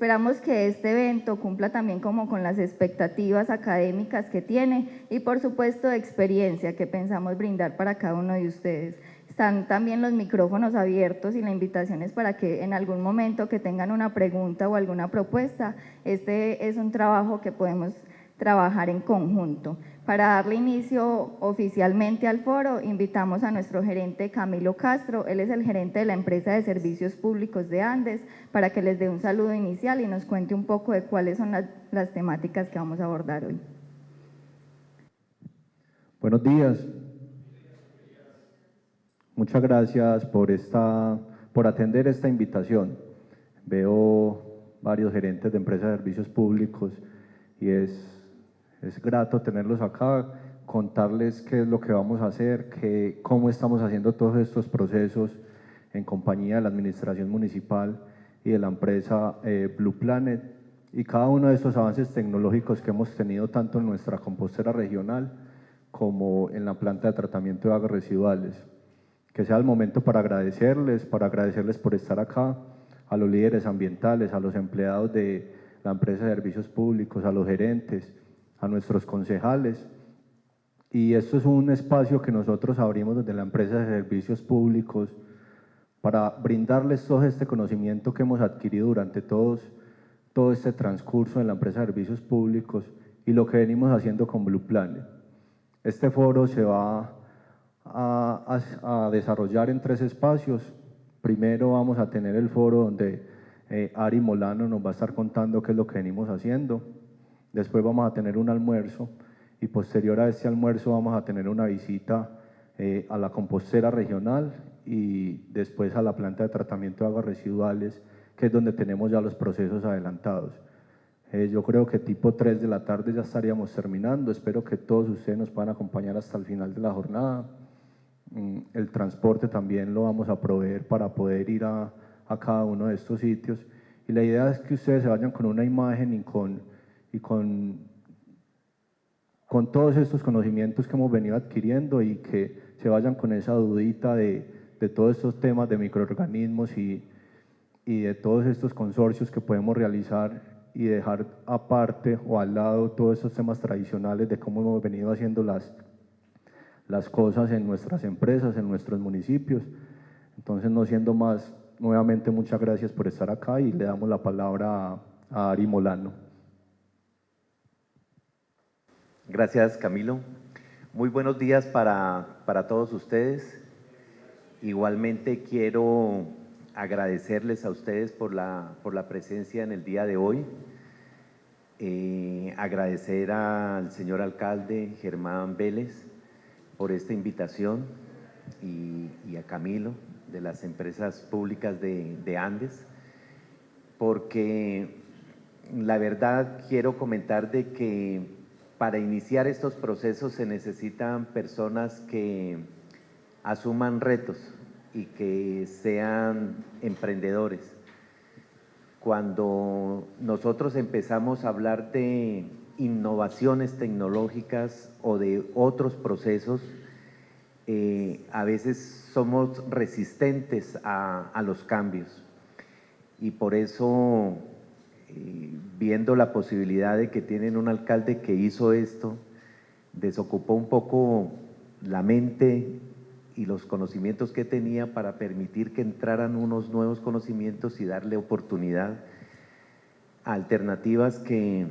Esperamos que este evento cumpla también como con las expectativas académicas que tiene y por supuesto de experiencia que pensamos brindar para cada uno de ustedes. Están también los micrófonos abiertos y la invitación es para que en algún momento que tengan una pregunta o alguna propuesta, este es un trabajo que podemos trabajar en conjunto. Para darle inicio oficialmente al foro, invitamos a nuestro gerente Camilo Castro, él es el gerente de la empresa de servicios públicos de Andes, para que les dé un saludo inicial y nos cuente un poco de cuáles son las temáticas que vamos a abordar hoy. Buenos días. Muchas gracias por atender esta invitación. Veo varios gerentes de empresas de servicios públicos y es grato tenerlos acá, contarles qué es lo que vamos a hacer, cómo estamos haciendo todos estos procesos en compañía de la administración municipal y de la empresa Blue Planet, y cada uno de estos avances tecnológicos que hemos tenido tanto en nuestra compostera regional como en la planta de tratamiento de aguas residuales. Que sea el momento para agradecerles por estar acá, a los líderes ambientales, a los empleados de la empresa de servicios públicos, a los gerentes, a nuestros concejales. Y esto es un espacio que nosotros abrimos desde la empresa de servicios públicos para brindarles todo este conocimiento que hemos adquirido durante todo este transcurso en la empresa de servicios públicos y lo que venimos haciendo con Blue Planet. Este foro se va a desarrollar en 3 espacios. Primero vamos a tener el foro donde Ari Molano nos va a estar contando qué es lo que venimos haciendo. Después vamos a tener un almuerzo y posterior a este almuerzo vamos a tener una visita a la compostera regional y después a la planta de tratamiento de aguas residuales, que es donde tenemos ya los procesos adelantados. Yo creo que tipo 3 de la tarde ya estaríamos terminando. Espero que todos ustedes nos puedan acompañar hasta el final de la jornada. El transporte también lo vamos a proveer para poder ir a cada uno de estos sitios. Y la idea es que ustedes se vayan con una imagen y con todos estos conocimientos que hemos venido adquiriendo y que se vayan con esa dudita de todos estos temas de microorganismos y de todos estos consorcios que podemos realizar y dejar aparte o al lado todos estos temas tradicionales de cómo hemos venido haciendo las cosas en nuestras empresas, en nuestros municipios. Entonces, no siendo más, nuevamente muchas gracias por estar acá y le damos la palabra a Ari Molano. Gracias, Camilo. Muy buenos días para todos ustedes. Igualmente quiero agradecerles a ustedes por la presencia en el día de hoy. Agradecer al señor alcalde Germán Vélez por esta invitación y a Camilo de las empresas públicas de Andes, porque la verdad quiero comentar de que para iniciar estos procesos se necesitan personas que asuman retos y que sean emprendedores. Cuando nosotros empezamos a hablar de innovaciones tecnológicas o de otros procesos, a veces somos resistentes a los cambios. Y por eso, viendo la posibilidad de que tienen un alcalde que hizo esto, desocupó un poco la mente y los conocimientos que tenía para permitir que entraran unos nuevos conocimientos y darle oportunidad a alternativas que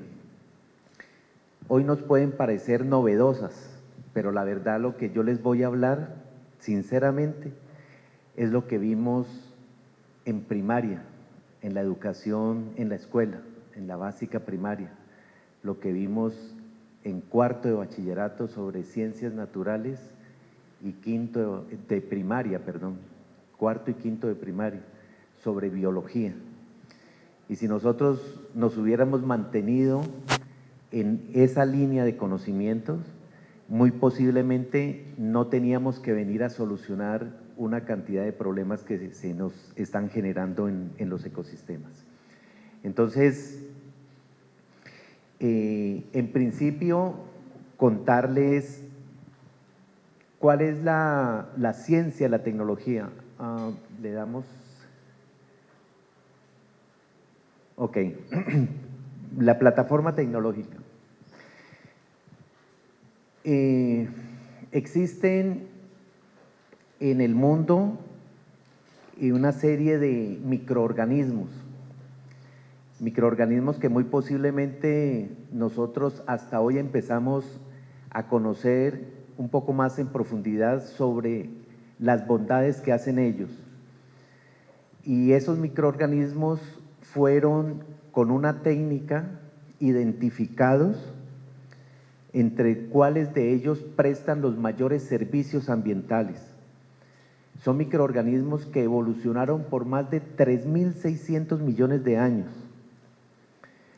hoy nos pueden parecer novedosas, pero la verdad lo que yo les voy a hablar, sinceramente, es lo que vimos en primaria, en la educación, en la escuela, en la básica primaria, lo que vimos en cuarto de bachillerato sobre ciencias naturales y quinto de primaria, cuarto y quinto de primaria, sobre biología. Y si nosotros nos hubiéramos mantenido en esa línea de conocimientos, muy posiblemente no teníamos que venir a solucionar una cantidad de problemas que se nos están generando en los ecosistemas. Entonces, en principio, contarles cuál es la ciencia, la tecnología. Le damos… Ok, la plataforma tecnológica. Existen en el mundo una serie de microorganismos que muy posiblemente nosotros hasta hoy empezamos a conocer un poco más en profundidad sobre las bondades que hacen ellos. Y esos microorganismos fueron con una técnica identificados entre cuáles de ellos prestan los mayores servicios ambientales. Son microorganismos que evolucionaron por más de 3.600 millones de años.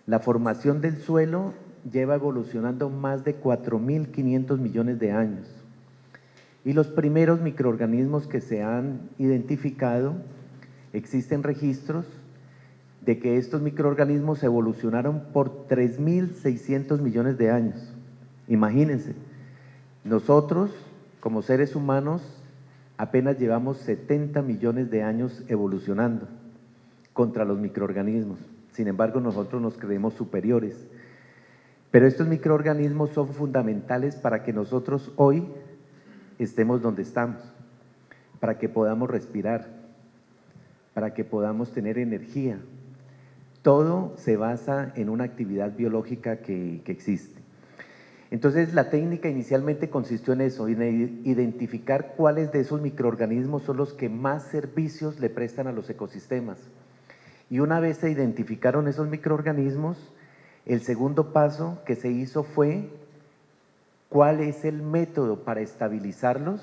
La formación del suelo lleva evolucionando más de 4.500 millones de años. Y los primeros microorganismos que se han identificado, existen registros de que estos microorganismos evolucionaron por 3.600 millones de años. Imagínense, nosotros como seres humanos apenas llevamos 70 millones de años evolucionando contra los microorganismos. Sin embargo, nosotros nos creemos superiores. Pero estos microorganismos son fundamentales para que nosotros hoy estemos donde estamos, para que podamos respirar, para que podamos tener energía. Todo se basa en una actividad biológica que existe. Entonces, la técnica inicialmente consistió en eso, en identificar cuáles de esos microorganismos son los que más servicios le prestan a los ecosistemas. Y una vez se identificaron esos microorganismos, el segundo paso que se hizo fue cuál es el método para estabilizarlos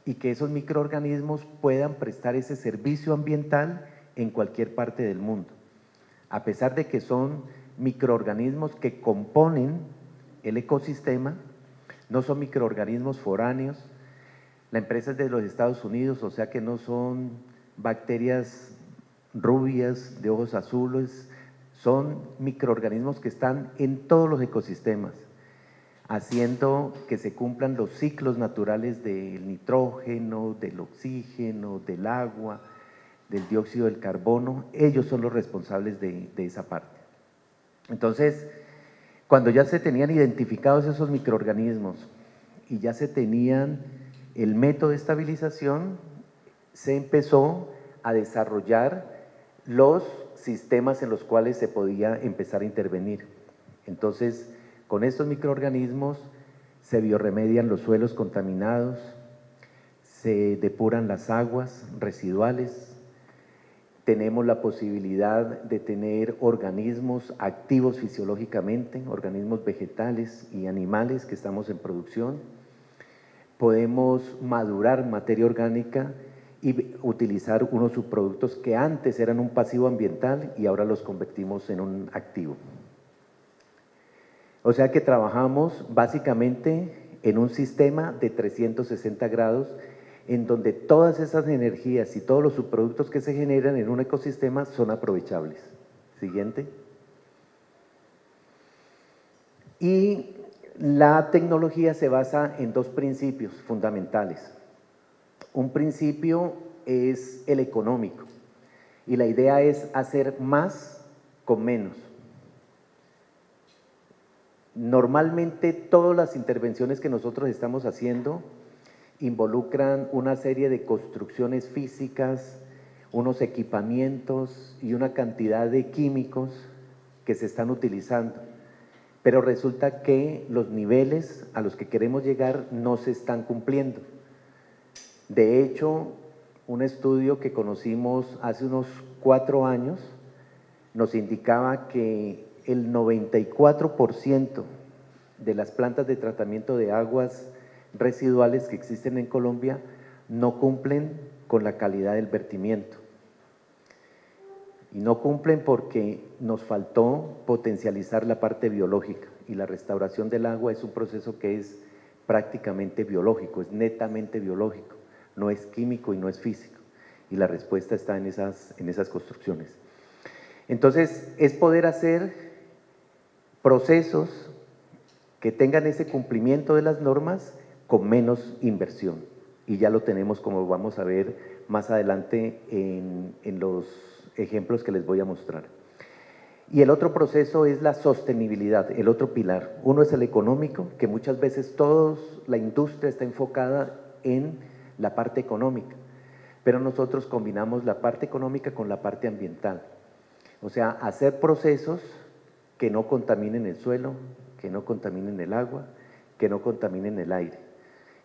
y que esos microorganismos puedan prestar ese servicio ambiental en cualquier parte del mundo. A pesar de que son microorganismos que componen el ecosistema, no son microorganismos foráneos. La empresa es de los Estados Unidos, o sea que no son bacterias rubias de ojos azules, son microorganismos que están en todos los ecosistemas, haciendo que se cumplan los ciclos naturales del nitrógeno, del oxígeno, del agua, del dióxido del carbono. Ellos son los responsables de esa parte. Entonces, cuando ya se tenían identificados esos microorganismos y ya se tenían el método de estabilización, se empezó a desarrollar los sistemas en los cuales se podía empezar a intervenir. Entonces, con estos microorganismos se biorremedian los suelos contaminados, se depuran las aguas residuales, tenemos la posibilidad de tener organismos activos fisiológicamente, organismos vegetales y animales que estamos en producción, podemos madurar materia orgánica y utilizar unos subproductos que antes eran un pasivo ambiental y ahora los convertimos en un activo. O sea que trabajamos básicamente en un sistema de 360 grados en donde todas esas energías y todos los subproductos que se generan en un ecosistema son aprovechables. Siguiente. Y la tecnología se basa en dos principios fundamentales. Un principio es el económico y la idea es hacer más con menos. Normalmente todas las intervenciones que nosotros estamos haciendo involucran una serie de construcciones físicas, unos equipamientos y una cantidad de químicos que se están utilizando. Pero resulta que los niveles a los que queremos llegar no se están cumpliendo. De hecho, un estudio que conocimos hace unos 4 años nos indicaba que el 94% de las plantas de tratamiento de aguas residuales que existen en Colombia no cumplen con la calidad del vertimiento. Y no cumplen porque nos faltó potencializar la parte biológica, y la restauración del agua es un proceso que es prácticamente biológico, es netamente biológico, no es químico y no es físico, y la respuesta está en esas construcciones. Entonces, es poder hacer procesos que tengan ese cumplimiento de las normas con menos inversión, y ya lo tenemos, como vamos a ver más adelante en los ejemplos que les voy a mostrar. Y el otro proceso es la sostenibilidad, el otro pilar. Uno es el económico, que muchas veces la industria está enfocada en la parte económica, pero nosotros combinamos la parte económica con la parte ambiental. O sea, hacer procesos que no contaminen el suelo, que no contaminen el agua, que no contaminen el aire.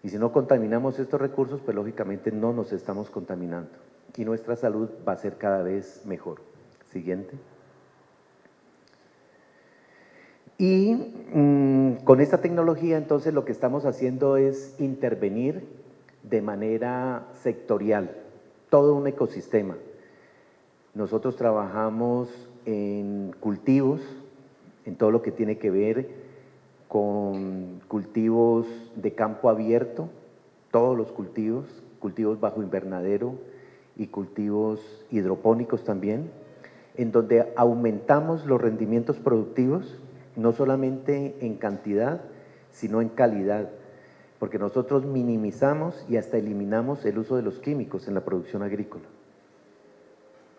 Y si no contaminamos estos recursos, pues lógicamente no nos estamos contaminando. Y nuestra salud va a ser cada vez mejor. Siguiente. Y con esta tecnología, entonces, lo que estamos haciendo es intervenir de manera sectorial, todo un ecosistema. Nosotros trabajamos en cultivos, en todo lo que tiene que ver con cultivos de campo abierto, todos los cultivos, cultivos bajo invernadero y cultivos hidropónicos también, en donde aumentamos los rendimientos productivos, no solamente en cantidad, sino en calidad, porque nosotros minimizamos y hasta eliminamos el uso de los químicos en la producción agrícola,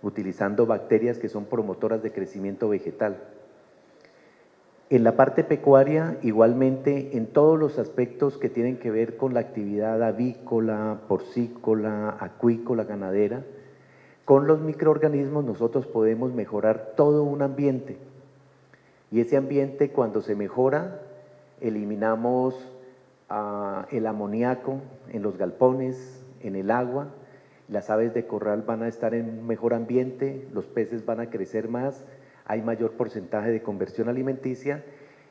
utilizando bacterias que son promotoras de crecimiento vegetal. En la parte pecuaria, igualmente, en todos los aspectos que tienen que ver con la actividad avícola, porcícola, acuícola, ganadera, con los microorganismos nosotros podemos mejorar todo un ambiente. Y ese ambiente, cuando se mejora, eliminamos el amoníaco en los galpones, en el agua, las aves de corral van a estar en un mejor ambiente, los peces van a crecer más, hay mayor porcentaje de conversión alimenticia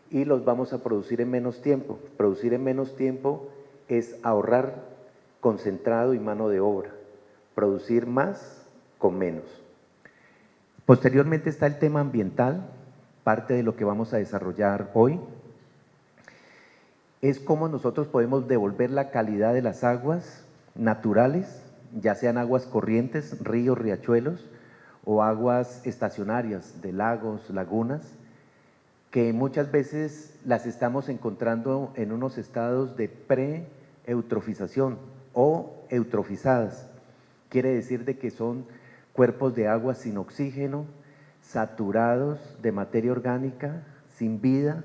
y los vamos a producir en menos tiempo. Producir en menos tiempo es ahorrar concentrado y mano de obra, producir más con menos. Posteriormente está el tema ambiental, parte de lo que vamos a desarrollar hoy, es cómo nosotros podemos devolver la calidad de las aguas naturales, ya sean aguas corrientes, ríos, riachuelos, o aguas estacionarias de lagos, lagunas, que muchas veces las estamos encontrando en unos estados de pre-eutrofización o eutrofizadas. Quiere decir de que son cuerpos de agua sin oxígeno, saturados de materia orgánica, sin vida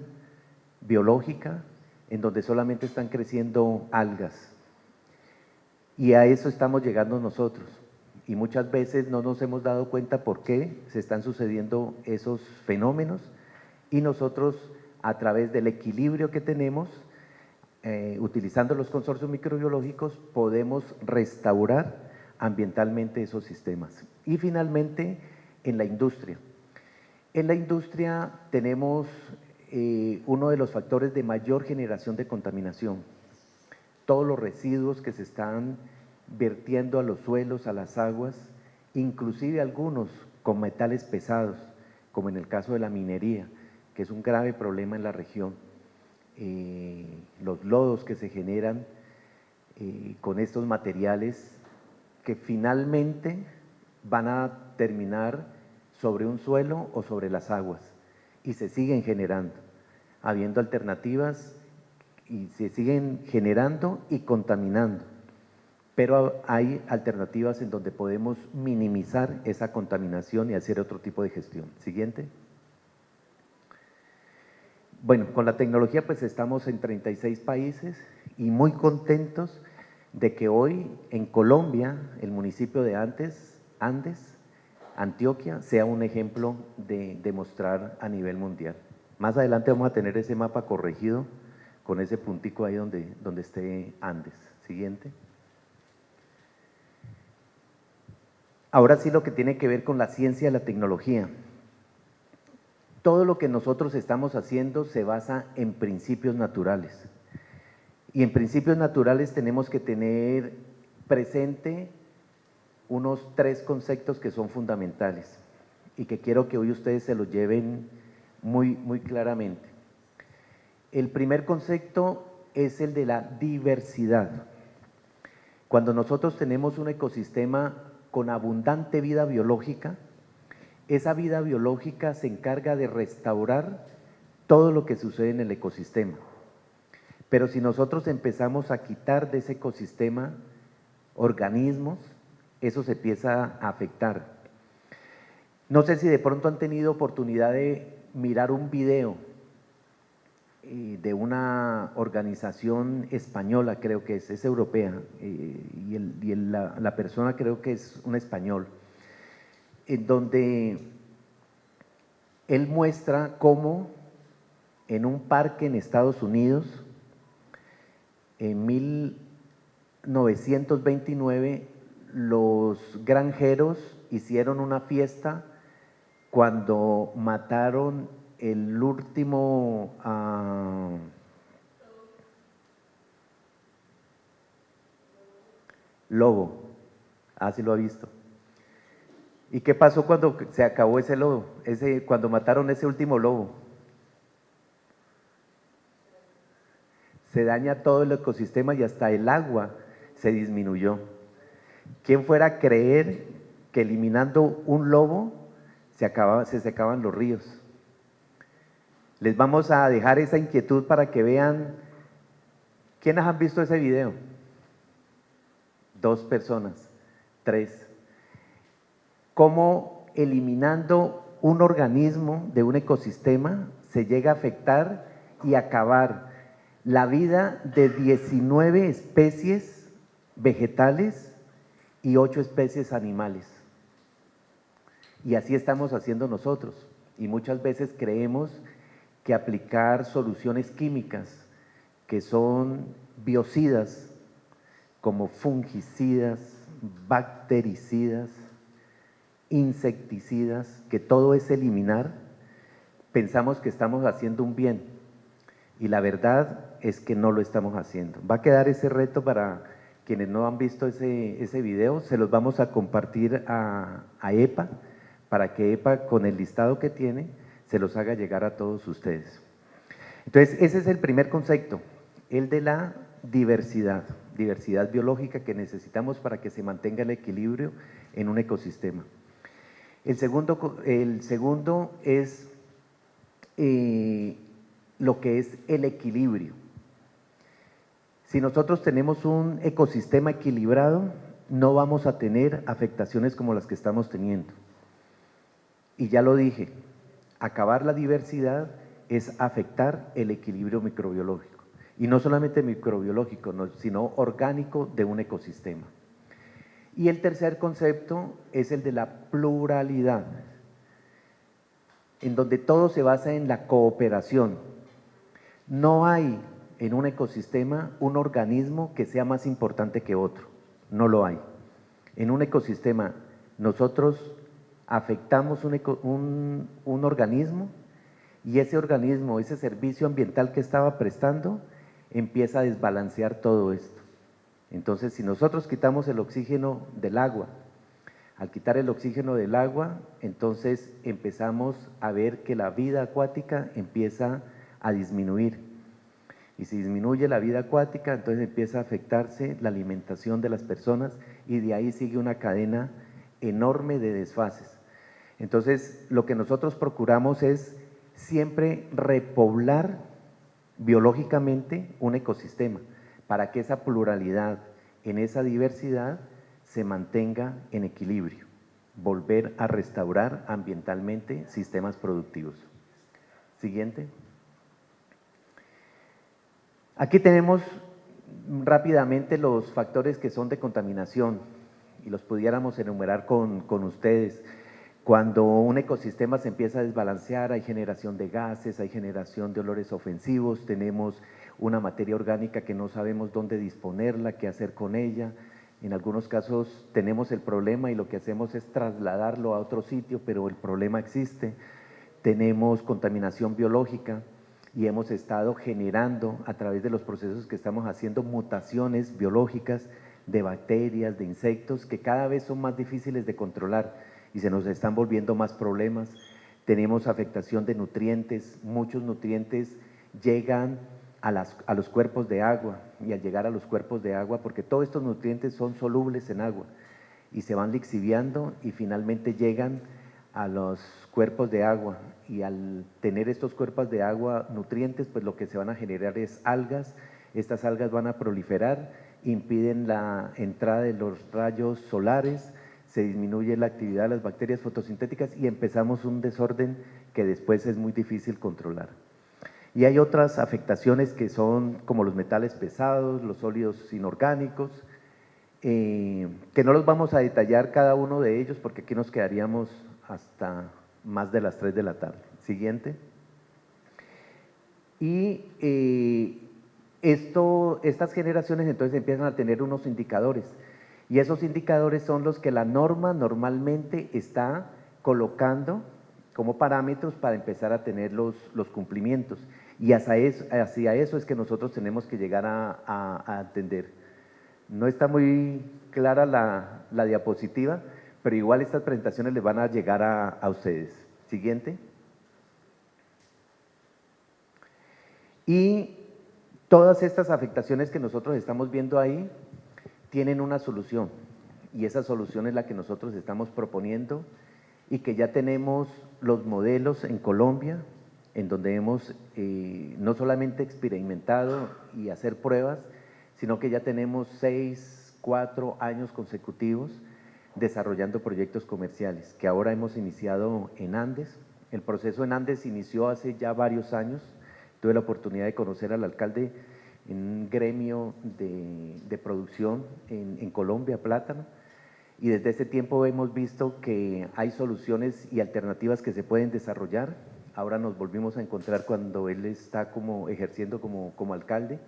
biológica, en donde solamente están creciendo algas. Y a eso estamos llegando nosotros. Y muchas veces no nos hemos dado cuenta por qué se están sucediendo esos fenómenos y nosotros, a través del equilibrio que tenemos, utilizando los consorcios microbiológicos, podemos restaurar ambientalmente esos sistemas. Y finalmente, en la industria. En la industria tenemos uno de los factores de mayor generación de contaminación. Todos los residuos que se están vertiendo a los suelos, a las aguas, inclusive algunos con metales pesados, como en el caso de la minería, que es un grave problema en la región. Los lodos que se generan con estos materiales que finalmente van a terminar sobre un suelo o sobre las aguas y se siguen generando, habiendo alternativas y se siguen generando y contaminando, pero hay alternativas en donde podemos minimizar esa contaminación y hacer otro tipo de gestión. Siguiente. Bueno, con la tecnología pues estamos en 36 países y muy contentos de que hoy en Colombia, el municipio de Andes, Antioquia, sea un ejemplo de demostrar a nivel mundial. Más adelante vamos a tener ese mapa corregido con ese puntico ahí donde esté Andes. Siguiente. Ahora sí, lo que tiene que ver con la ciencia y la tecnología. Todo lo que nosotros estamos haciendo se basa en principios naturales. Y en principios naturales tenemos que tener presente unos 3 conceptos que son fundamentales y que quiero que hoy ustedes se los lleven muy claramente. El primer concepto es el de la diversidad. Cuando nosotros tenemos un ecosistema con abundante vida biológica, esa vida biológica se encarga de restaurar todo lo que sucede en el ecosistema. Pero si nosotros empezamos a quitar de ese ecosistema organismos, eso se empieza a afectar. No sé si de pronto han tenido oportunidad de mirar un video de una organización española, creo que es europea, la persona creo que es un español, en donde él muestra cómo en un parque en Estados Unidos, en 1929, los granjeros hicieron una fiesta cuando mataron el último lobo. Sí lo ha visto. ¿Y qué pasó cuando se acabó ese lobo? Cuando mataron ese último lobo. Se daña todo el ecosistema y hasta el agua se disminuyó. ¿Quién fuera a creer que eliminando un lobo se secaban los ríos? Les vamos a dejar esa inquietud para que vean. ¿Quiénes han visto ese video? 2 personas, 3. Cómo eliminando un organismo de un ecosistema se llega a afectar y acabar la vida de 19 especies vegetales y 8 especies animales. Y así estamos haciendo nosotros. Y muchas veces creemos que aplicar soluciones químicas que son biocidas, como fungicidas, bactericidas, insecticidas, que todo es eliminar, pensamos que estamos haciendo un bien. Y la verdad es que no lo estamos haciendo. Va a quedar ese reto para quienes no han visto ese video, se los vamos a compartir a EPA, para que EPA, con el listado que tiene, se los haga llegar a todos ustedes. Entonces, ese es el primer concepto, el de la diversidad biológica que necesitamos para que se mantenga el equilibrio en un ecosistema. El segundo es lo que es el equilibrio. Si nosotros tenemos un ecosistema equilibrado, no vamos a tener afectaciones como las que estamos teniendo. Y ya lo dije, acabar la diversidad es afectar el equilibrio microbiológico. Y no solamente microbiológico, sino orgánico de un ecosistema. Y el tercer concepto es el de la pluralidad, en donde todo se basa en la cooperación. No hay en un ecosistema un organismo que sea más importante que otro, no lo hay. En un ecosistema nosotros afectamos un organismo y ese organismo, ese servicio ambiental que estaba prestando, empieza a desbalancear todo esto. Entonces, si nosotros quitamos el oxígeno del agua, al quitar el oxígeno del agua, entonces empezamos a ver que la vida acuática empieza a disminuir. Y si disminuye la vida acuática, entonces empieza a afectarse la alimentación de las personas y de ahí sigue una cadena enorme de desfases. Entonces, lo que nosotros procuramos es siempre repoblar biológicamente un ecosistema para que esa pluralidad, en esa diversidad, se mantenga en equilibrio, volver a restaurar ambientalmente sistemas productivos. Siguiente. Aquí tenemos rápidamente los factores que son de contaminación y los pudiéramos enumerar con ustedes. Cuando un ecosistema se empieza a desbalancear, hay generación de gases, hay generación de olores ofensivos, tenemos una materia orgánica que no sabemos dónde disponerla, qué hacer con ella. En algunos casos tenemos el problema y lo que hacemos es trasladarlo a otro sitio, pero el problema existe. Tenemos contaminación biológica y hemos estado generando a través de los procesos que estamos haciendo mutaciones biológicas de bacterias, de insectos, que cada vez son más difíciles de controlar y se nos están volviendo más problemas. Tenemos afectación de nutrientes, muchos nutrientes llegan a los cuerpos de agua, y al llegar a los cuerpos de agua, porque todos estos nutrientes son solubles en agua y se van lixiviando y finalmente llegan a los cuerpos de agua, y al tener estos cuerpos de agua nutrientes, pues lo que se van a generar es algas. Estas algas van a proliferar, impiden la entrada de los rayos solares, se disminuye la actividad de las bacterias fotosintéticas y empezamos un desorden que después es muy difícil controlar. Y hay otras afectaciones que son como los metales pesados, los sólidos inorgánicos, que no los vamos a detallar cada uno de ellos porque aquí nos quedaríamos hasta más de las 3 de la tarde. Siguiente. Y estas generaciones entonces empiezan a tener unos indicadores, y esos indicadores son los que la norma normalmente está colocando como parámetros para empezar a tener los cumplimientos, y hacia eso es que nosotros tenemos que llegar a atender. No está muy clara la diapositiva, pero igual estas presentaciones les van a llegar a ustedes. Siguiente. Y todas estas afectaciones que nosotros estamos viendo ahí tienen una solución, y esa solución es la que nosotros estamos proponiendo y que ya tenemos los modelos en Colombia, en donde hemos no solamente experimentado y hacer pruebas, sino que ya tenemos 4 años consecutivos desarrollando proyectos comerciales, que ahora hemos iniciado en Andes. El proceso en Andes inició hace ya varios años. Tuve la oportunidad de conocer al alcalde en un gremio de producción en Colombia, plátano, y desde ese tiempo hemos visto que hay soluciones y alternativas que se pueden desarrollar. Ahora nos volvimos a encontrar cuando él está ejerciendo como alcalde,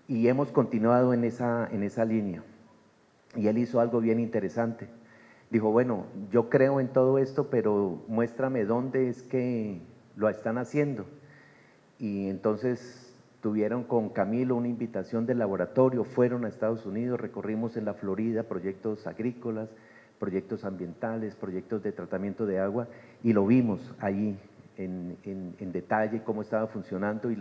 y hemos continuado en esa línea. Y él hizo algo bien interesante. Dijo, bueno, yo creo en todo esto, pero muéstrame dónde es que lo están haciendo. Y entonces tuvieron con Camilo una invitación del laboratorio, fueron a Estados Unidos, recorrimos en la Florida proyectos agrícolas, proyectos ambientales, proyectos de tratamiento de agua, y lo vimos allí en detalle cómo estaba funcionando, y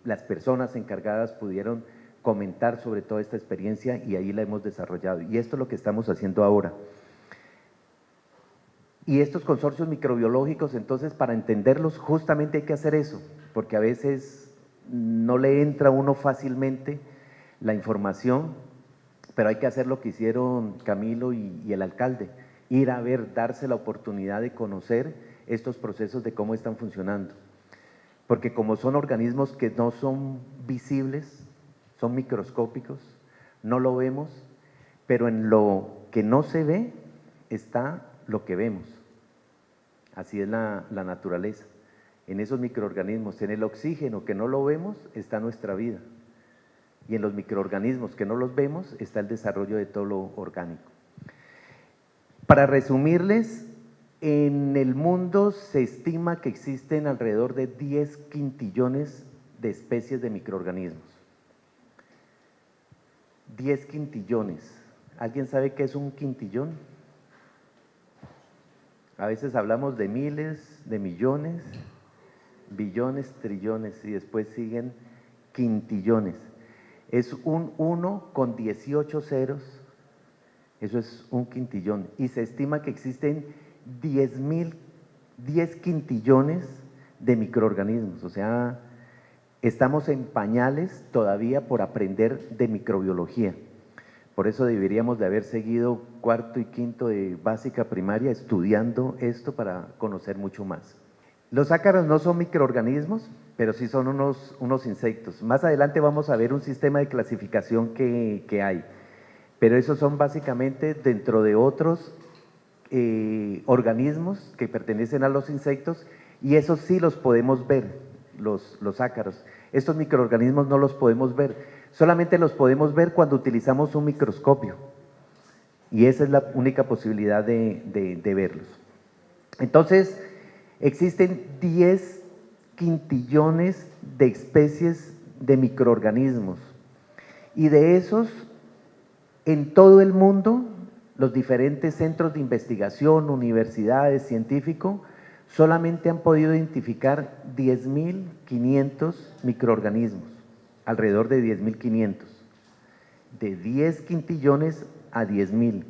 las personas encargadas pudieron comentar sobre toda esta experiencia, y ahí la hemos desarrollado. Y esto es lo que estamos haciendo ahora. Y estos consorcios microbiológicos, entonces, para entenderlos, justamente hay que hacer eso, porque a veces no le entra a uno fácilmente la información, pero hay que hacer lo que hicieron Camilo y el alcalde, ir a ver, darse la oportunidad de conocer estos procesos de cómo están funcionando. Porque como son organismos que no son visibles, son microscópicos, no lo vemos, pero en lo que no se ve está lo que vemos. Así es la naturaleza. En esos microorganismos, en el oxígeno que no lo vemos, está nuestra vida. Y en los microorganismos que no los vemos, está el desarrollo de todo lo orgánico. Para resumirles, en el mundo se estima que existen alrededor de 10 quintillones de especies de microorganismos. 10 quintillones. ¿Alguien sabe qué es un quintillón? A veces hablamos de miles, de millones, billones, trillones, y después siguen quintillones. Es un 1 con 18 ceros, eso es un quintillón. Y se estima que existen 10 quintillones de microorganismos, o sea, estamos en pañales todavía por aprender de microbiología. Por eso deberíamos de haber seguido 4º y 5º de básica primaria estudiando esto para conocer mucho más. Los ácaros no son microorganismos, pero sí son unos insectos. Más adelante vamos a ver un sistema de clasificación que hay, pero esos son básicamente dentro de otros organismos que pertenecen a los insectos, y esos sí los podemos ver, los ácaros. Estos microorganismos no los podemos ver, solamente los podemos ver cuando utilizamos un microscopio, y esa es la única posibilidad de verlos. Entonces, existen 10 quintillones de especies de microorganismos, y de esos, en todo el mundo, los diferentes centros de investigación, universidades, científicos, solamente han podido identificar 10.500 microorganismos, alrededor de 10.500, de 10 quintillones a 10.000.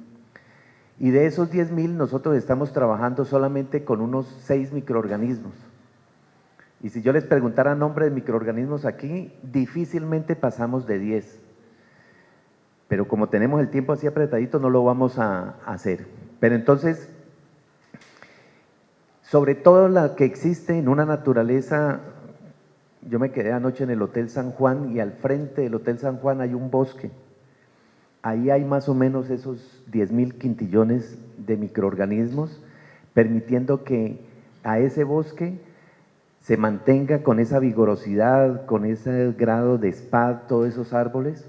Y de esos 10.000 nosotros estamos trabajando solamente con unos 6 microorganismos. Y si yo les preguntara nombre de microorganismos aquí, difícilmente pasamos de 10. pero como tenemos el tiempo así apretadito no lo vamos a hacer. Pero entonces, sobre todo la que existe en una naturaleza, yo me quedé anoche en el Hotel San Juan y al frente del Hotel San Juan hay un bosque. Ahí hay más o menos esos 10.000 quintillones de microorganismos, permitiendo que a ese bosque se mantenga con esa vigorosidad, con ese grado de SPAD, todos esos árboles,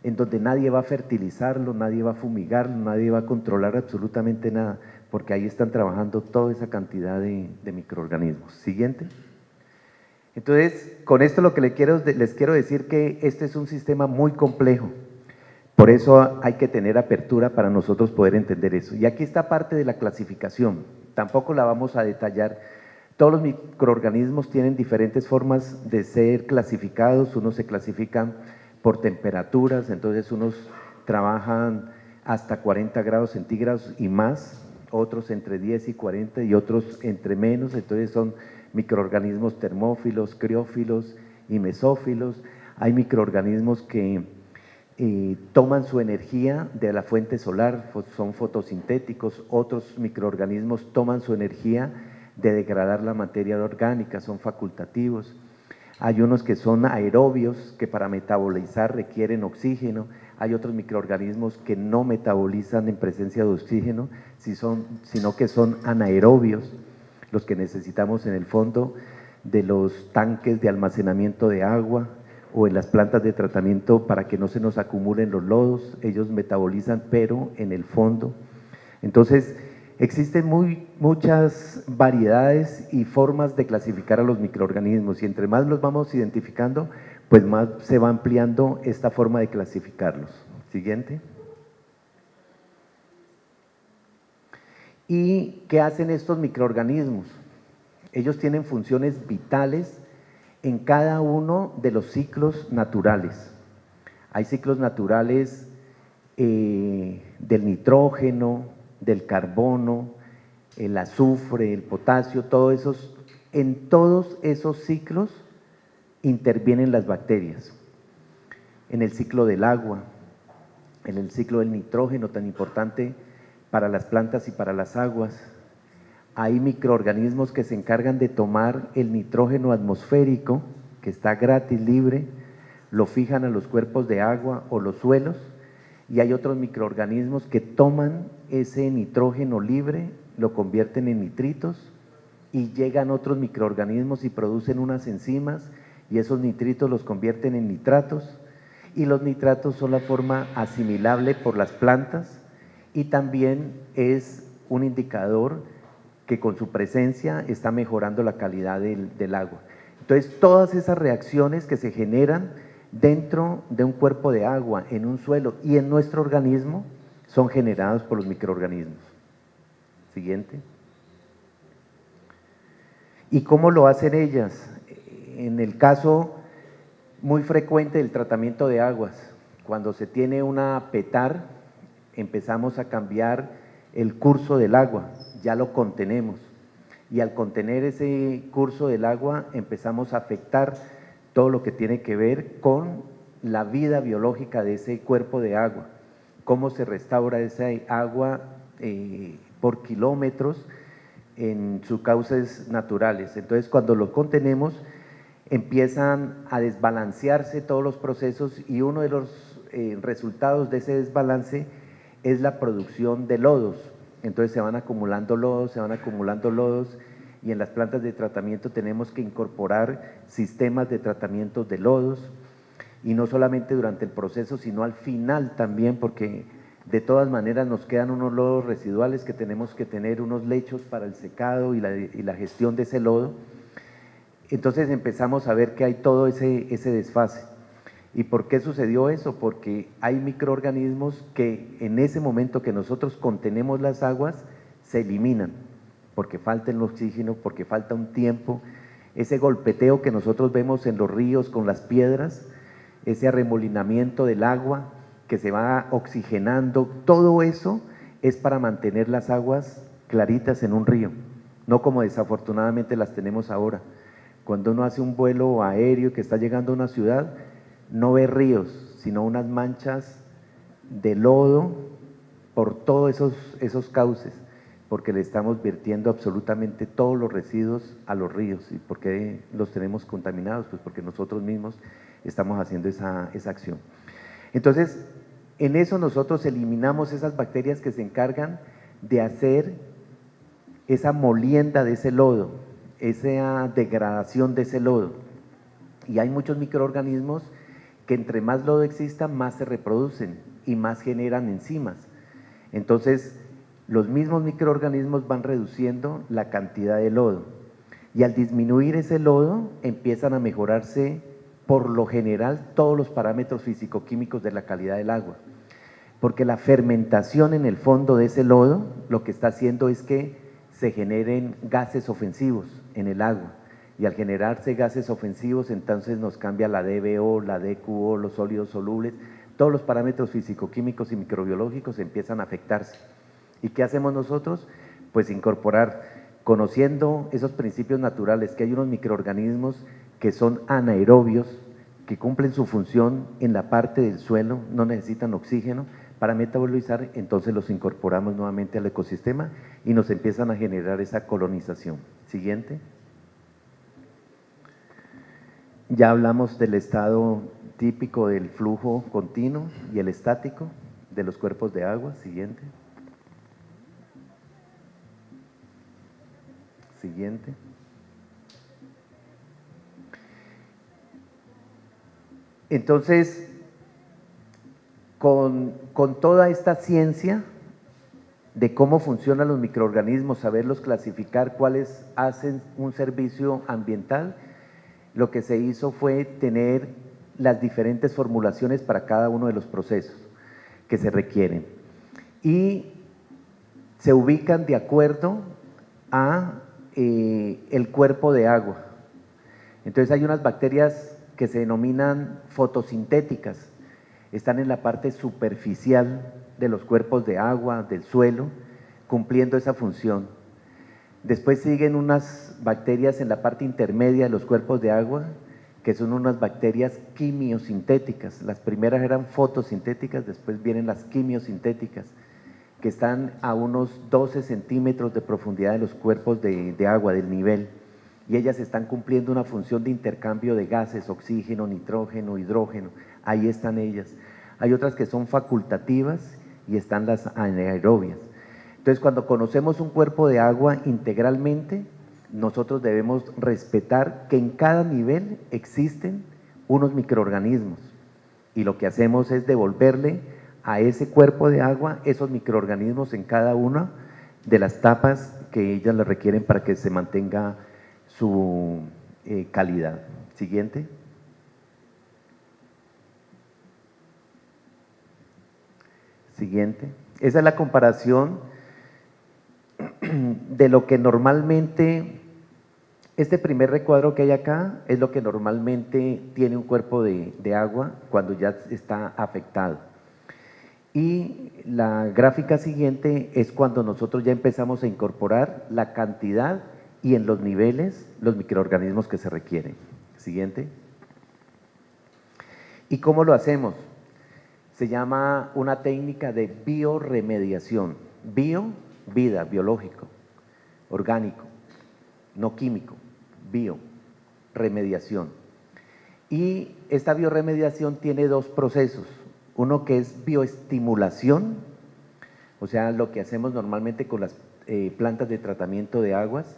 en donde nadie va a fertilizarlo, nadie va a fumigarlo, nadie va a controlar absolutamente nada, porque ahí están trabajando toda esa cantidad de microorganismos. Siguiente. Entonces, con esto lo que les quiero decir que este es un sistema muy complejo, por eso hay que tener apertura para nosotros poder entender eso. Y aquí está parte de la clasificación, tampoco la vamos a detallar. Todos los microorganismos tienen diferentes formas de ser clasificados, unos se clasifican por temperaturas, entonces unos trabajan hasta 40 grados centígrados y más, otros entre 10 y 40 y otros entre menos, entonces son microorganismos termófilos, criófilos y mesófilos. Hay microorganismos que toman su energía de la fuente solar, son fotosintéticos, otros microorganismos toman su energía de degradar la materia orgánica, son facultativos. Hay unos que son aerobios, que para metabolizar requieren oxígeno. Hay otros microorganismos que no metabolizan en presencia de oxígeno, sino que son anaerobios, los que necesitamos en el fondo de los tanques de almacenamiento de agua o en las plantas de tratamiento para que no se nos acumulen los lodos. Ellos metabolizan, pero en el fondo. Entonces, existen muchas variedades y formas de clasificar a los microorganismos y entre más los vamos identificando, pues más se va ampliando esta forma de clasificarlos. Siguiente. ¿Y qué hacen estos microorganismos? Ellos tienen funciones vitales en cada uno de los ciclos naturales. Hay ciclos naturales del nitrógeno, del carbono, el azufre, el potasio, en todos esos ciclos intervienen las bacterias. En el ciclo del agua, en el ciclo del nitrógeno tan importante para las plantas y para las aguas, hay microorganismos que se encargan de tomar el nitrógeno atmosférico, que está gratis, libre, lo fijan a los cuerpos de agua o los suelos, y hay otros microorganismos que toman ese nitrógeno libre, lo convierten en nitritos y llegan otros microorganismos y producen unas enzimas y esos nitritos los convierten en nitratos y los nitratos son la forma asimilable por las plantas y también es un indicador que con su presencia está mejorando la calidad del agua. Entonces todas esas reacciones que se generan dentro de un cuerpo de agua, en un suelo y en nuestro organismo, son generados por los microorganismos. Siguiente. ¿Y cómo lo hacen ellas? En el caso muy frecuente del tratamiento de aguas, cuando se tiene una petar, empezamos a cambiar el curso del agua, ya lo contenemos, y al contener ese curso del agua empezamos a afectar todo lo que tiene que ver con la vida biológica de ese cuerpo de agua, cómo se restaura esa agua por kilómetros en sus cauces naturales. Entonces, cuando lo contenemos, empiezan a desbalancearse todos los procesos y uno de los resultados de ese desbalance es la producción de lodos. Entonces se van acumulando lodos y en las plantas de tratamiento tenemos que incorporar sistemas de tratamiento de lodos y no solamente durante el proceso, sino al final también, porque de todas maneras nos quedan unos lodos residuales que tenemos que tener unos lechos para el secado y la gestión de ese lodo. Entonces empezamos a ver que hay todo ese desfase. ¿Y por qué sucedió eso? Porque hay microorganismos que en ese momento que nosotros contenemos las aguas, se eliminan, porque falta el oxígeno, porque falta un tiempo, ese golpeteo que nosotros vemos en los ríos con las piedras, ese arremolinamiento del agua que se va oxigenando, todo eso es para mantener las aguas claritas en un río, no como desafortunadamente las tenemos ahora. Cuando uno hace un vuelo aéreo que está llegando a una ciudad, no ve ríos, sino unas manchas de lodo por todos esos cauces, porque le estamos vertiendo absolutamente todos los residuos a los ríos. ¿Y por qué los tenemos contaminados? Pues porque nosotros mismos estamos haciendo esa acción. Entonces, en eso nosotros eliminamos esas bacterias que se encargan de hacer esa molienda de ese lodo, esa degradación de ese lodo. Y hay muchos microorganismos que entre más lodo exista, más se reproducen y más generan enzimas. Entonces, los mismos microorganismos van reduciendo la cantidad de lodo. Y al disminuir ese lodo, empiezan a mejorarse, por lo general, todos los parámetros físico-químicos de la calidad del agua. Porque la fermentación en el fondo de ese lodo, lo que está haciendo es que se generen gases ofensivos en el agua. Y al generarse gases ofensivos, entonces nos cambia la DBO, la DQO, los sólidos solubles, todos los parámetros físico-químicos y microbiológicos empiezan a afectarse. ¿Y qué hacemos nosotros? Pues incorporar, conociendo esos principios naturales, que hay unos microorganismos que son anaerobios, que cumplen su función en la parte del suelo, no necesitan oxígeno, para metabolizar, entonces los incorporamos nuevamente al ecosistema y nos empiezan a generar esa colonización. Siguiente. Ya hablamos del estado típico del flujo continuo y el estático de los cuerpos de agua. Siguiente. Siguiente. Entonces, con toda esta ciencia de cómo funcionan los microorganismos, saberlos clasificar, cuáles hacen un servicio ambiental, lo que se hizo fue tener las diferentes formulaciones para cada uno de los procesos que se requieren. Y se ubican de acuerdo a el cuerpo de agua. Entonces hay unas bacterias que se denominan fotosintéticas, están en la parte superficial de los cuerpos de agua, del suelo, cumpliendo esa función. Después siguen unas bacterias en la parte intermedia de los cuerpos de agua, que son unas bacterias quimiosintéticas. Las primeras eran fotosintéticas, después vienen las quimiosintéticas, que están a unos 12 centímetros de profundidad de los cuerpos de agua, del nivel, y ellas están cumpliendo una función de intercambio de gases, oxígeno, nitrógeno, hidrógeno, ahí están ellas. Hay otras que son facultativas y están las anaerobias. Entonces, cuando conocemos un cuerpo de agua integralmente, nosotros debemos respetar que en cada nivel existen unos microorganismos, y lo que hacemos es devolverle a ese cuerpo de agua esos microorganismos en cada una de las tapas que ellas le requieren para que se mantenga su calidad. Siguiente. Siguiente. Esa es la comparación de lo que normalmente, este primer recuadro que hay acá es lo que normalmente tiene un cuerpo de agua cuando ya está afectado. Y la gráfica siguiente es cuando nosotros ya empezamos a incorporar la cantidad y en los niveles los microorganismos que se requieren. Siguiente. ¿Y cómo lo hacemos? Se llama una técnica de bioremediación. Bio, vida, biológico, orgánico, no químico, bio, remediación. Y esta bioremediación tiene dos procesos. Uno que es bioestimulación, o sea, lo que hacemos normalmente con las plantas de tratamiento de aguas,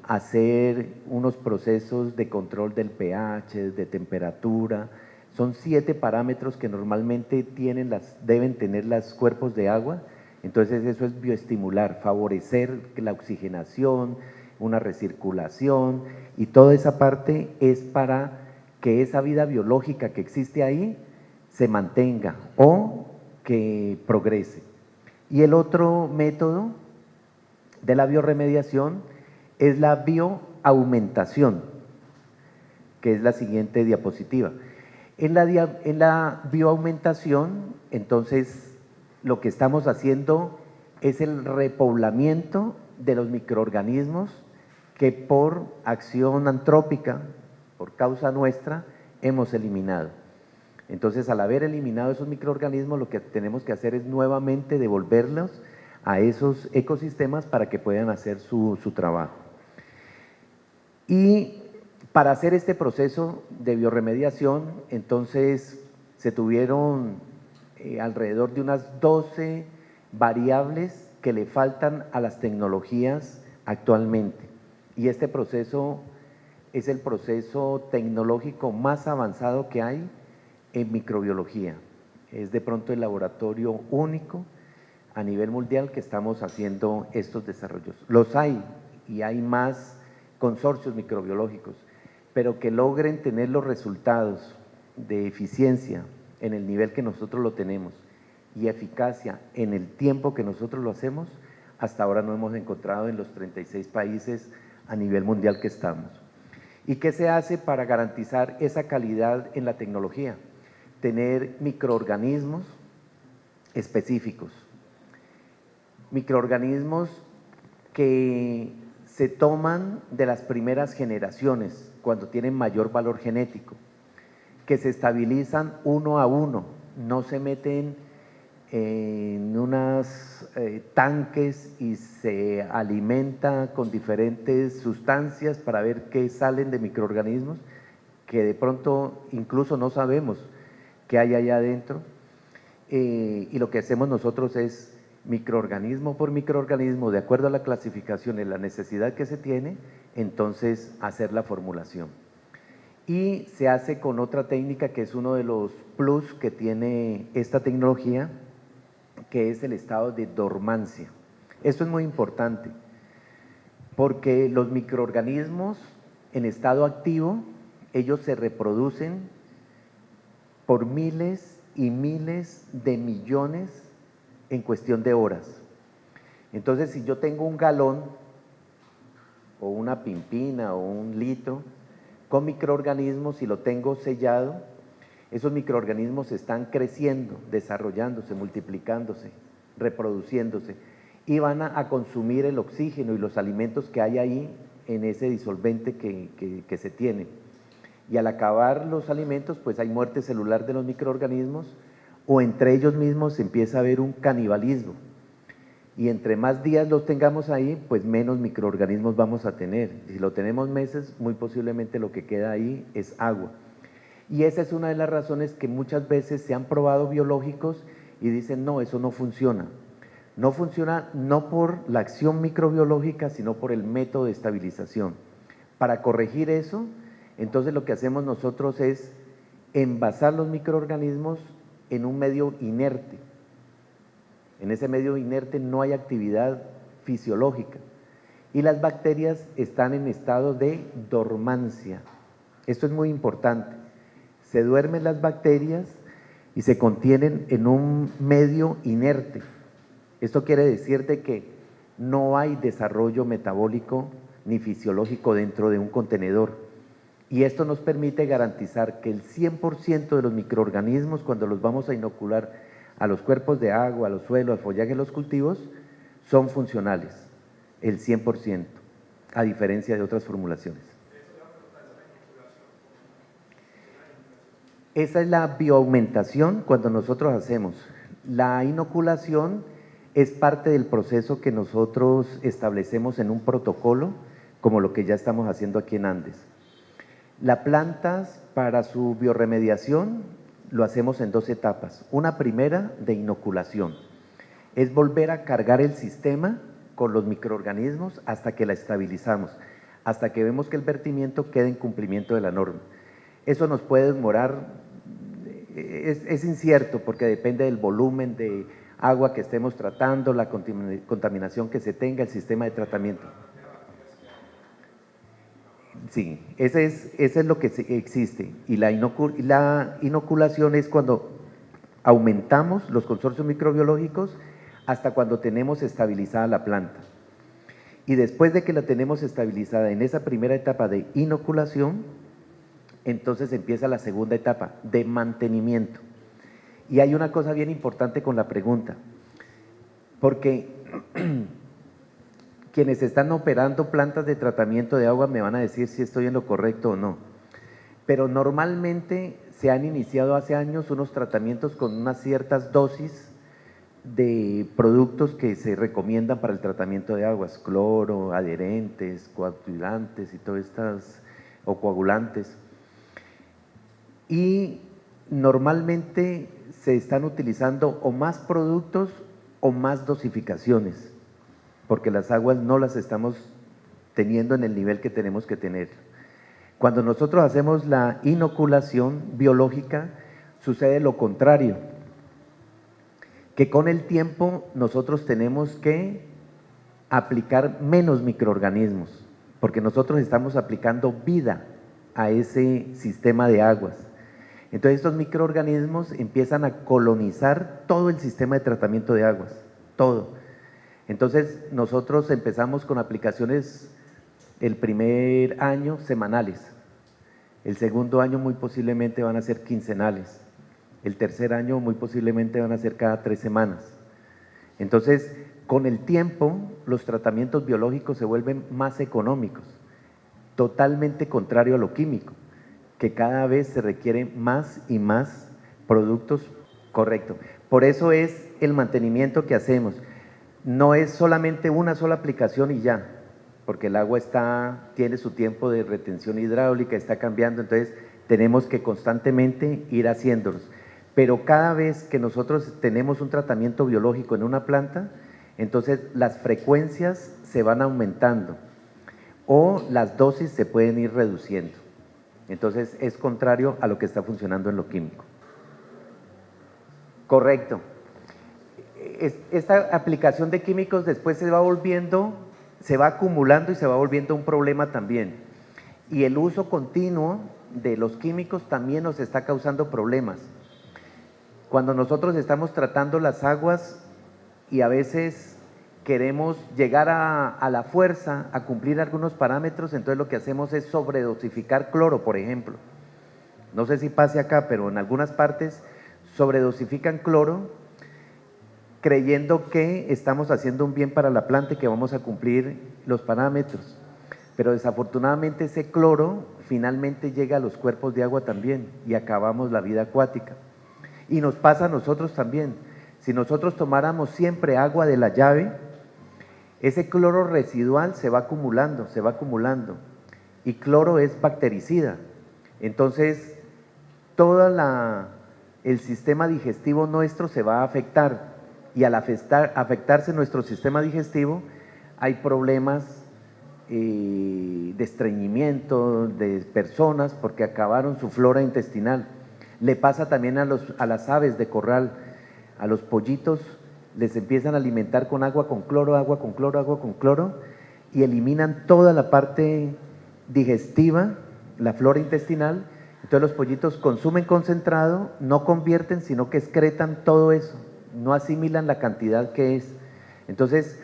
hacer unos procesos de control del pH, de temperatura. Son 7 parámetros que normalmente deben tener los cuerpos de agua. Entonces eso es bioestimular, favorecer la oxigenación, una recirculación, y toda esa parte es para que esa vida biológica que existe ahí se mantenga o que progrese. Y el otro método de la bioremediación es la bioaumentación, que es la siguiente diapositiva. En la bioaumentación, entonces, lo que estamos haciendo es el repoblamiento de los microorganismos que por acción antrópica, por causa nuestra, hemos eliminado. Entonces, al haber eliminado esos microorganismos, lo que tenemos que hacer es nuevamente devolverlos a esos ecosistemas para que puedan hacer su trabajo. Y para hacer este proceso de biorremediación, entonces se tuvieron alrededor de unas 12 variables que le faltan a las tecnologías actualmente. Y este proceso es el proceso tecnológico más avanzado que hay en microbiología. Es de pronto el laboratorio único a nivel mundial que estamos haciendo estos desarrollos. Los hay y hay más consorcios microbiológicos, pero que logren tener los resultados de eficiencia en el nivel que nosotros lo tenemos y eficacia en el tiempo que nosotros lo hacemos, hasta ahora no hemos encontrado en los 36 países a nivel mundial que estamos. ¿Y qué se hace para garantizar esa calidad en la tecnología? Tener microorganismos específicos, microorganismos que se toman de las primeras generaciones, cuando tienen mayor valor genético, que se estabilizan uno a uno, no se meten en unos tanques y se alimenta con diferentes sustancias para ver qué salen de microorganismos, que de pronto incluso no sabemos qué hay allá adentro, y lo que hacemos nosotros es microorganismo por microorganismo, de acuerdo a la clasificación y la necesidad que se tiene, entonces hacer la formulación. Y se hace con otra técnica que es uno de los plus que tiene esta tecnología, que es el estado de dormancia. Esto es muy importante, porque los microorganismos en estado activo, ellos se reproducen por miles y miles de millones en cuestión de horas. Entonces, si yo tengo un galón o una pimpina o un litro con microorganismos y lo tengo sellado, esos microorganismos están creciendo, desarrollándose, multiplicándose, reproduciéndose y van a consumir el oxígeno y los alimentos que hay ahí en ese disolvente que se tiene. Y al acabar los alimentos, pues hay muerte celular de los microorganismos, o entre ellos mismos se empieza a ver un canibalismo. Y entre más días los tengamos ahí, pues menos microorganismos vamos a tener. Si lo tenemos meses, muy posiblemente lo que queda ahí es agua. Y esa es una de las razones que muchas veces se han probado biológicos y dicen, no, eso no funciona. No funciona no por la acción microbiológica, sino por el método de estabilización. Para corregir eso, entonces lo que hacemos nosotros es envasar los microorganismos en un medio inerte. En ese medio inerte no hay actividad fisiológica y las bacterias están en estado de dormancia. Esto es muy importante. Se duermen las bacterias y se contienen en un medio inerte. Esto quiere decir de que no hay desarrollo metabólico ni fisiológico dentro de un contenedor. Y esto nos permite garantizar que el 100% de los microorganismos, cuando los vamos a inocular a los cuerpos de agua, a los suelos, al follaje de los cultivos, son funcionales, el 100%, a diferencia de otras formulaciones. Esa es la bioaumentación cuando nosotros hacemos. La inoculación es parte del proceso que nosotros establecemos en un protocolo, como lo que ya estamos haciendo aquí en Andes. Las plantas, para su biorremediación, lo hacemos en 2 etapas. Una primera de inoculación, es volver a cargar el sistema con los microorganismos hasta que la estabilizamos, hasta que vemos que el vertimiento quede en cumplimiento de la norma. Eso nos puede demorar, es incierto porque depende del volumen de agua que estemos tratando, la contaminación que se tenga, el sistema de tratamiento. Sí, ese es lo que existe. Y la inoculación es cuando aumentamos los consorcios microbiológicos hasta cuando tenemos estabilizada la planta. Y después de que la tenemos estabilizada en esa primera etapa de inoculación, entonces empieza la segunda etapa de mantenimiento. Y hay una cosa bien importante con la pregunta, porque quienes están operando plantas de tratamiento de agua me van a decir si estoy en lo correcto o no. pero normalmente se han iniciado hace años unos tratamientos con unas ciertas dosis de productos que se recomiendan para el tratamiento de aguas, cloro, adherentes, coagulantes y todas estas, o coagulantes. Y normalmente se están utilizando o más productos o más dosificaciones, porque las aguas no las estamos teniendo en el nivel que tenemos que tener. Cuando nosotros hacemos la inoculación biológica, sucede lo contrario, que con el tiempo nosotros tenemos que aplicar menos microorganismos, porque nosotros estamos aplicando vida a ese sistema de aguas. Entonces estos microorganismos empiezan a colonizar todo el sistema de tratamiento de aguas, todo. Entonces nosotros empezamos con aplicaciones el primer año semanales, el segundo año muy posiblemente van a ser quincenales, el tercer año muy posiblemente van a ser cada 3 semanas. Entonces, con el tiempo, los tratamientos biológicos se vuelven más económicos, totalmente contrario a lo químico, que cada vez se requieren más y más productos correctos. Por eso es el mantenimiento que hacemos. No es solamente una sola aplicación y ya, porque el agua tiene su tiempo de retención hidráulica, está cambiando, entonces tenemos que constantemente ir haciéndolos. Pero cada vez que nosotros tenemos un tratamiento biológico en una planta, entonces las frecuencias se van aumentando o las dosis se pueden ir reduciendo. Entonces es contrario a lo que está funcionando en lo químico. Correcto. Esta aplicación de químicos después se va acumulando y se va volviendo un problema también. Y el uso continuo de los químicos también nos está causando problemas. Cuando nosotros estamos tratando las aguas y a veces queremos llegar a la fuerza, a cumplir algunos parámetros, entonces lo que hacemos es sobredosificar cloro, por ejemplo. No sé si pase acá, pero en algunas partes sobredosifican cloro creyendo que estamos haciendo un bien para la planta y que vamos a cumplir los parámetros. Pero desafortunadamente ese cloro finalmente llega a los cuerpos de agua también y acabamos la vida acuática. Y nos pasa a nosotros también. Si nosotros tomáramos siempre agua de la llave, ese cloro residual se va acumulando, y cloro es bactericida. Entonces, todo el sistema digestivo nuestro se va a afectar, y al afectarse nuestro sistema digestivo, hay problemas de estreñimiento de personas porque acabaron su flora intestinal. Le pasa también a las aves de corral, a los pollitos, les empiezan a alimentar con agua con cloro, y eliminan toda la parte digestiva, la flora intestinal. Entonces los pollitos consumen concentrado, no convierten, sino que excretan todo eso, no asimilan la cantidad que es. Entonces,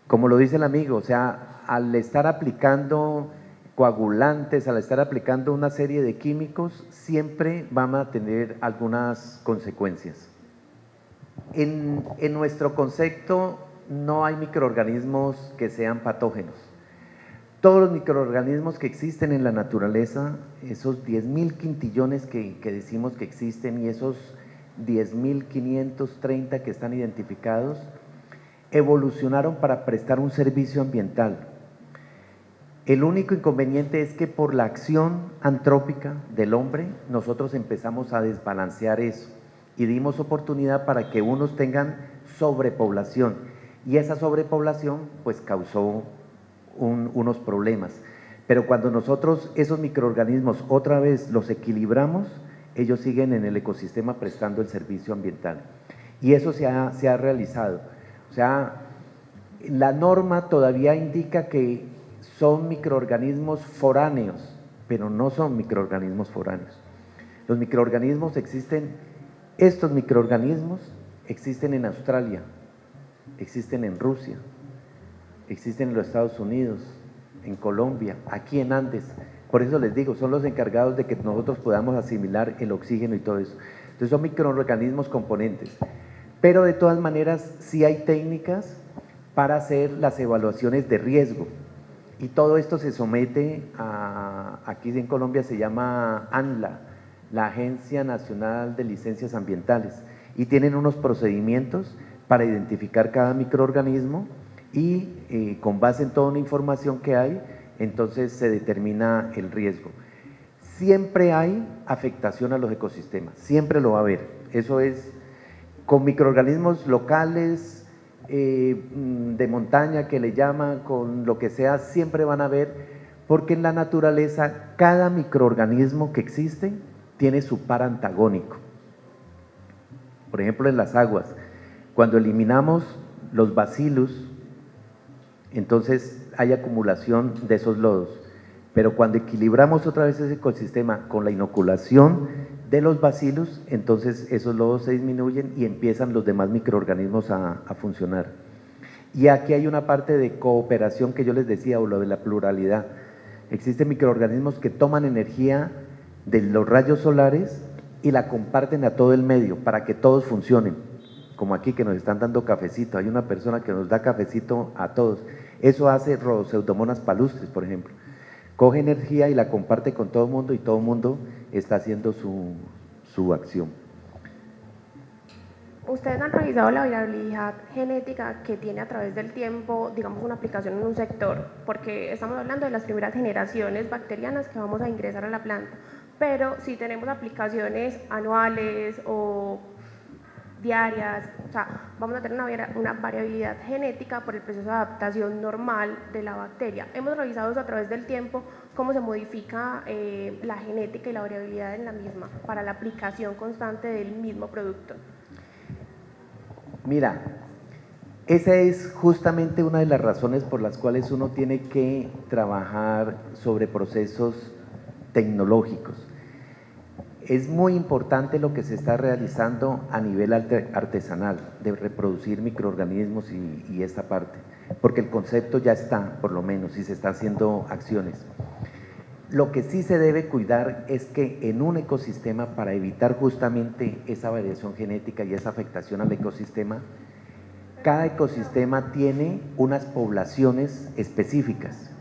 como lo dice el amigo, o sea, al estar aplicando coagulantes, al estar aplicando una serie de químicos, siempre van a tener algunas consecuencias. En nuestro concepto no hay microorganismos que sean patógenos. Todos los microorganismos que existen en la naturaleza, esos 10.000 quintillones que decimos que existen y esos 10.530 que están identificados, evolucionaron para prestar un servicio ambiental. El único inconveniente es que por la acción antrópica del hombre, nosotros empezamos a desbalancear eso y dimos oportunidad para que unos tengan sobrepoblación, y esa sobrepoblación pues causó unos problemas. Pero cuando nosotros esos microorganismos otra vez los equilibramos, ellos siguen en el ecosistema prestando el servicio ambiental, y eso se ha realizado. O sea, la norma todavía indica que son microorganismos foráneos, pero no son microorganismos foráneos. Los microorganismos existen, estos microorganismos existen en Australia, existen en Rusia, existen en los Estados Unidos, en Colombia, aquí en Andes. Por eso les digo, son los encargados de que nosotros podamos asimilar el oxígeno y todo eso. Entonces son microorganismos componentes. Pero de todas maneras sí hay técnicas para hacer las evaluaciones de riesgo. Y todo esto se somete aquí en Colombia se llama ANLA, la Agencia Nacional de Licencias Ambientales, y tienen unos procedimientos para identificar cada microorganismo y con base en toda una información que hay, entonces se determina el riesgo. Siempre hay afectación a los ecosistemas, siempre lo va a haber, eso es con microorganismos locales, de montaña que le llaman, con lo que sea, siempre van a haber, porque en la naturaleza cada microorganismo que existe tiene su par antagónico. Por ejemplo, en las aguas, cuando eliminamos los bacillus, entonces hay acumulación de esos lodos, pero cuando equilibramos otra vez ese ecosistema con la inoculación de los bacillus, entonces esos lodos se disminuyen y empiezan los demás microorganismos a funcionar. Y aquí hay una parte de cooperación que yo les decía, o lo de la pluralidad. Existen microorganismos que toman energía de los rayos solares y la comparten a todo el medio para que todos funcionen, como aquí que nos están dando cafecito, hay una persona que nos da cafecito a todos. Eso hace Pseudomonas palustres, por ejemplo. Coge energía y la comparte con todo el mundo y todo el mundo está haciendo su acción. ¿Ustedes han revisado la variabilidad genética que tiene a través del tiempo, digamos, una aplicación en un sector? Porque estamos hablando de las primeras generaciones bacterianas que vamos a ingresar a la planta, pero si tenemos aplicaciones anuales o diarias, o sea, vamos a tener una variabilidad genética por el proceso de adaptación normal de la bacteria. Hemos revisado eso a través del tiempo, cómo se modifica la genética y la variabilidad en la misma para la aplicación constante del mismo producto. Mira, esa es justamente una de las razones por las cuales uno tiene que trabajar sobre procesos tecnológicos. Es muy importante lo que se está realizando a nivel artesanal, de reproducir microorganismos y esta parte, porque el concepto ya está, por lo menos, y se está haciendo acciones. Lo que sí se debe cuidar es que en un ecosistema, para evitar justamente esa variación genética y esa afectación al ecosistema, cada ecosistema tiene unas poblaciones específicas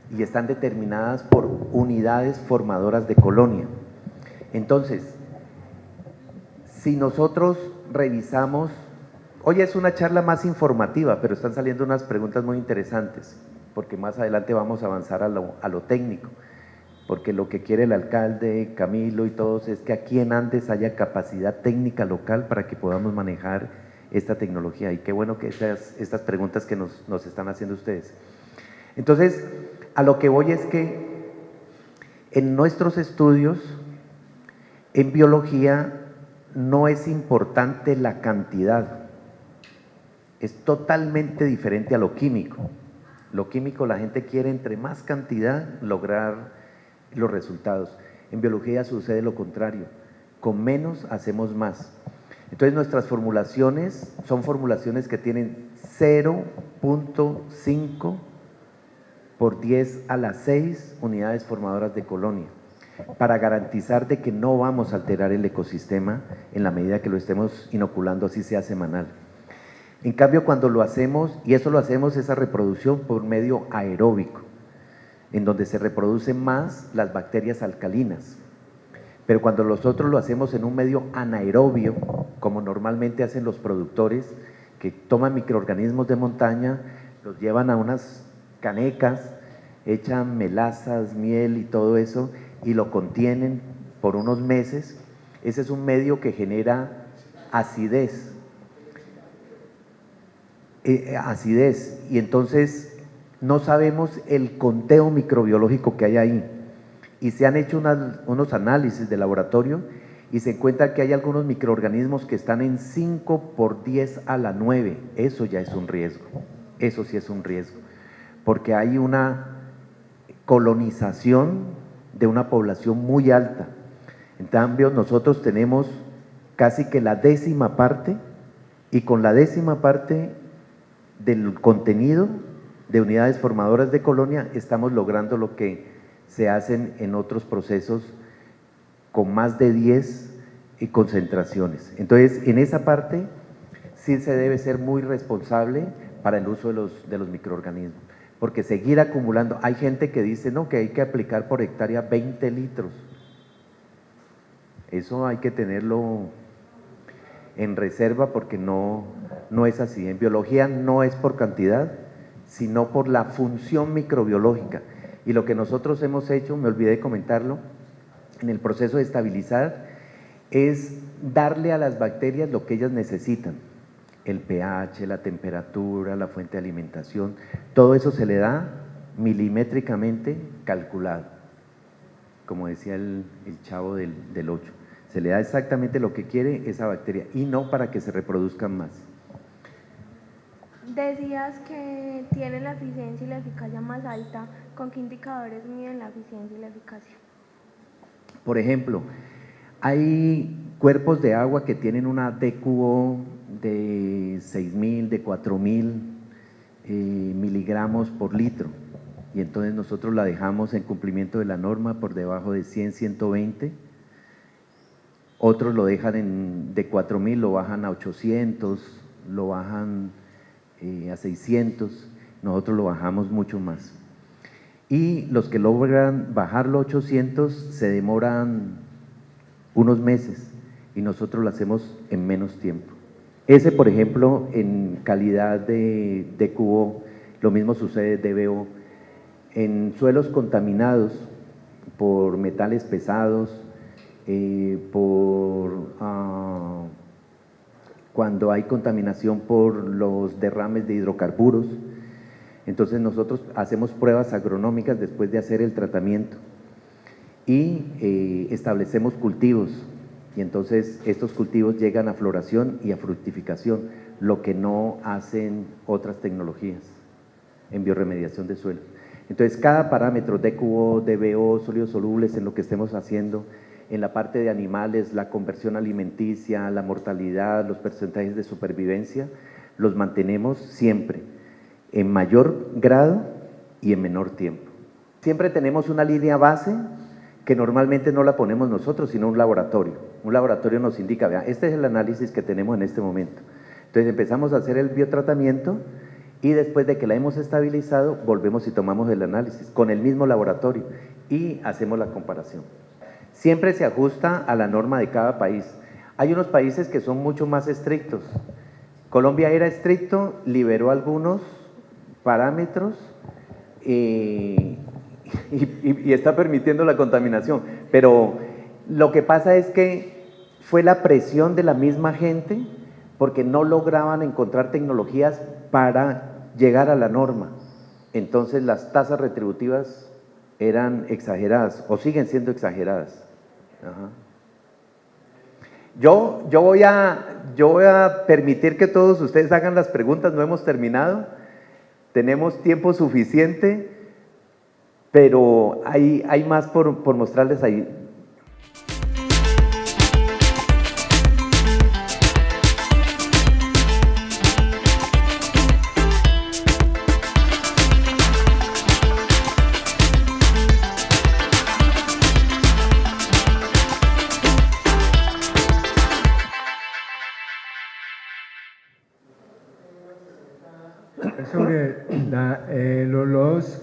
y están determinadas por unidades formadoras de colonia. Entonces, si nosotros revisamos, hoy es una charla más informativa, pero están saliendo unas preguntas muy interesantes, porque más adelante vamos a avanzar a lo técnico, porque lo que quiere el alcalde, Camilo y todos, es que aquí en Andes haya capacidad técnica local para que podamos manejar esta tecnología, y qué bueno que estas preguntas que nos están haciendo ustedes. Entonces, a lo que voy es que en nuestros estudios, en biología, no es importante la cantidad, es totalmente diferente a lo químico. Lo químico, la gente quiere entre más cantidad lograr los resultados. En biología sucede lo contrario, con menos hacemos más. Entonces nuestras formulaciones son formulaciones que tienen 0.5 por 10 a la 6 unidades formadoras de colonia, para garantizar de que no vamos a alterar el ecosistema en la medida que lo estemos inoculando, así sea semanal. En cambio, cuando lo hacemos, y eso lo hacemos, esa reproducción por medio aeróbico, en donde se reproducen más las bacterias alcalinas. Pero cuando nosotros lo hacemos en un medio anaerobio, como normalmente hacen los productores, que toman microorganismos de montaña, los llevan a unas canecas, echan melazas, miel y todo eso, y lo contienen por unos meses, ese es un medio que genera acidez, y entonces no sabemos el conteo microbiológico que hay ahí, y se han hecho unos análisis de laboratorio y se encuentra que hay algunos microorganismos que están en 5 por 10 a la 9, eso ya es un riesgo, eso sí es un riesgo, porque hay una colonización de una población muy alta. En cambio, nosotros tenemos casi que la 10ª parte, y con la 10ª parte del contenido de unidades formadoras de colonia estamos logrando lo que se hacen en otros procesos con más de 10 concentraciones. Entonces, en esa parte sí se debe ser muy responsable para el uso de los microorganismos. porque seguir acumulando, hay gente que dice no, que hay que aplicar por hectárea 20 litros. Eso hay que tenerlo en reserva porque no es así. En biología no es por cantidad, sino por la función microbiológica. Y lo que nosotros hemos hecho, me olvidé de comentarlo, en el proceso de estabilizar, es darle a las bacterias lo que ellas necesitan. El pH, la temperatura, la fuente de alimentación, todo eso se le da milimétricamente calculado, como decía el chavo del 8. Se le da exactamente lo que quiere esa bacteria y no para que se reproduzcan más. Decías que tiene la eficiencia y la eficacia más alta. ¿Con qué indicadores miden la eficiencia y la eficacia? Por ejemplo, hay cuerpos de agua que tienen una DQO de 6.000, de 4.000 miligramos por litro, y entonces nosotros la dejamos en cumplimiento de la norma por debajo de 100, 120. Otros lo dejan de 4.000, lo bajan a 800, lo bajan a 600, nosotros lo bajamos mucho más. Y los que logran bajarlo a 800 se demoran unos meses y nosotros lo hacemos en menos tiempo. Ese, por ejemplo, en calidad de DQO, lo mismo sucede DBO. En suelos contaminados por metales pesados, cuando hay contaminación por los derrames de hidrocarburos, entonces nosotros hacemos pruebas agronómicas después de hacer el tratamiento y establecemos cultivos, y entonces estos cultivos llegan a floración y a fructificación, lo que no hacen otras tecnologías en biorremediación de suelo. Entonces cada parámetro, DQO, DBO, sólidos solubles, en lo que estemos haciendo, en la parte de animales, la conversión alimenticia, la mortalidad, los porcentajes de supervivencia, los mantenemos siempre en mayor grado y en menor tiempo. Siempre tenemos una línea base que normalmente no la ponemos nosotros, sino un laboratorio. Un laboratorio nos indica, vean, este es el análisis que tenemos en este momento. Entonces empezamos a hacer el biotratamiento y después de que la hemos estabilizado, volvemos y tomamos el análisis con el mismo laboratorio y hacemos la comparación. Siempre se ajusta a la norma de cada país. Hay unos países que son mucho más estrictos. Colombia era estricto, liberó algunos parámetros y está permitiendo la contaminación, pero lo que pasa es que fue la presión de la misma gente porque no lograban encontrar tecnologías para llegar a la norma. Entonces las tasas retributivas eran exageradas o siguen siendo exageradas. Ajá. Yo voy a permitir que todos ustedes hagan las preguntas, no hemos terminado, tenemos tiempo suficiente, pero hay más por mostrarles ahí. Sobre los lodos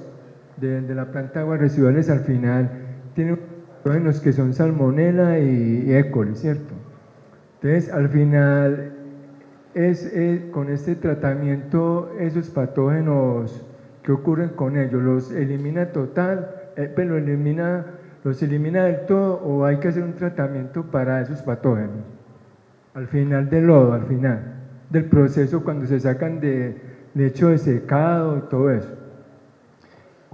de la planta de aguas residuales, al final tienen patógenos que son salmonela y E. coli, ¿cierto? Entonces, al final, con este tratamiento, esos patógenos, ¿qué ocurren con ellos? ¿Los elimina total, los elimina del todo, o hay que hacer un tratamiento para esos patógenos? Al final del lodo, al final del proceso, cuando se sacan de hecho de secado y todo eso.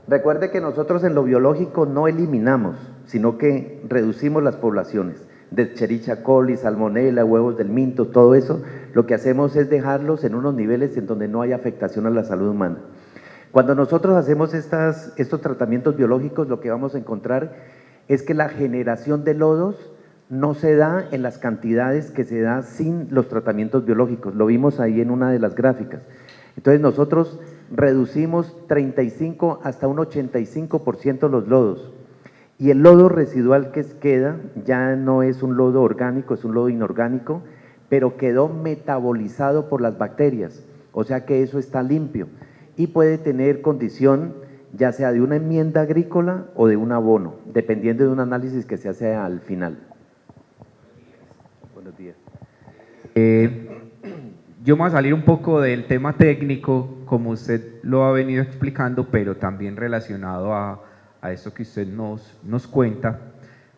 Recuerde que nosotros en lo biológico no eliminamos, sino que reducimos las poblaciones de Escherichia coli, salmonella, huevos del minto, todo eso. Lo que hacemos es dejarlos en unos niveles en donde no hay afectación a la salud humana. Cuando nosotros hacemos estos tratamientos biológicos, lo que vamos a encontrar es que la generación de lodos no se da en las cantidades que se da sin los tratamientos biológicos. Lo vimos ahí en una de las gráficas. Entonces nosotros reducimos 35 hasta un 85% los lodos, y el lodo residual que queda ya no es un lodo orgánico, es un lodo inorgánico, pero quedó metabolizado por las bacterias, o sea que eso está limpio, y puede tener condición ya sea de una enmienda agrícola o de un abono, dependiendo de un análisis que se hace al final. Buenos días. Yo me voy a salir un poco del tema técnico, como usted lo ha venido explicando, pero también relacionado a eso que usted nos cuenta.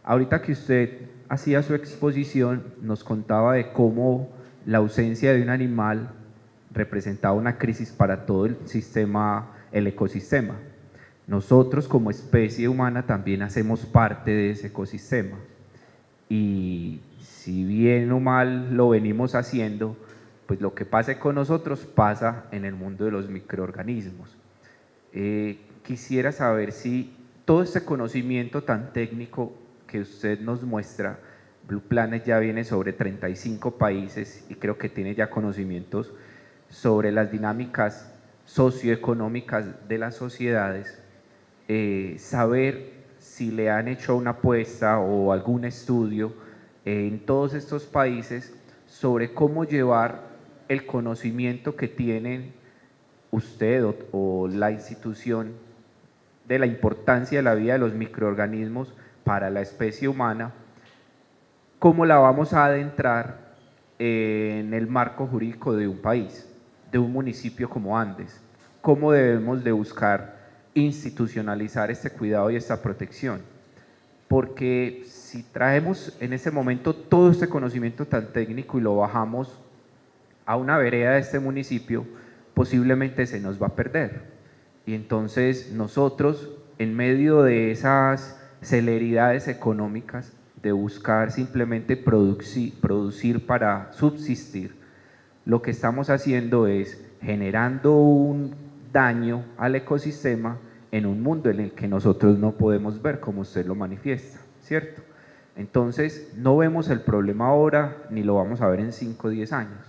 Ahorita que usted hacía su exposición, nos contaba de cómo la ausencia de un animal representaba una crisis para todo el ecosistema. Nosotros como especie humana también hacemos parte de ese ecosistema y si bien o mal lo venimos haciendo, pues lo que pase con nosotros pasa en el mundo de los microorganismos. Quisiera saber si todo este conocimiento tan técnico que usted nos muestra, Blue Planet ya viene sobre 35 países y creo que tiene ya conocimientos sobre las dinámicas socioeconómicas de las sociedades, saber si le han hecho una apuesta o algún estudio en todos estos países sobre cómo llevar el conocimiento que tienen usted o la institución de la importancia de la vida de los microorganismos para la especie humana, cómo la vamos a adentrar en el marco jurídico de un país, de un municipio como Andes, cómo debemos de buscar institucionalizar este cuidado y esta protección, porque si traemos en ese momento todo este conocimiento tan técnico y lo bajamos a una vereda de este municipio, posiblemente se nos va a perder. Y entonces nosotros, en medio de esas celeridades económicas, de buscar simplemente producir para subsistir, lo que estamos haciendo es generando un daño al ecosistema en un mundo en el que nosotros no podemos ver, como usted lo manifiesta, ¿cierto? Entonces, no vemos el problema ahora, ni lo vamos a ver en 5 o 10 años,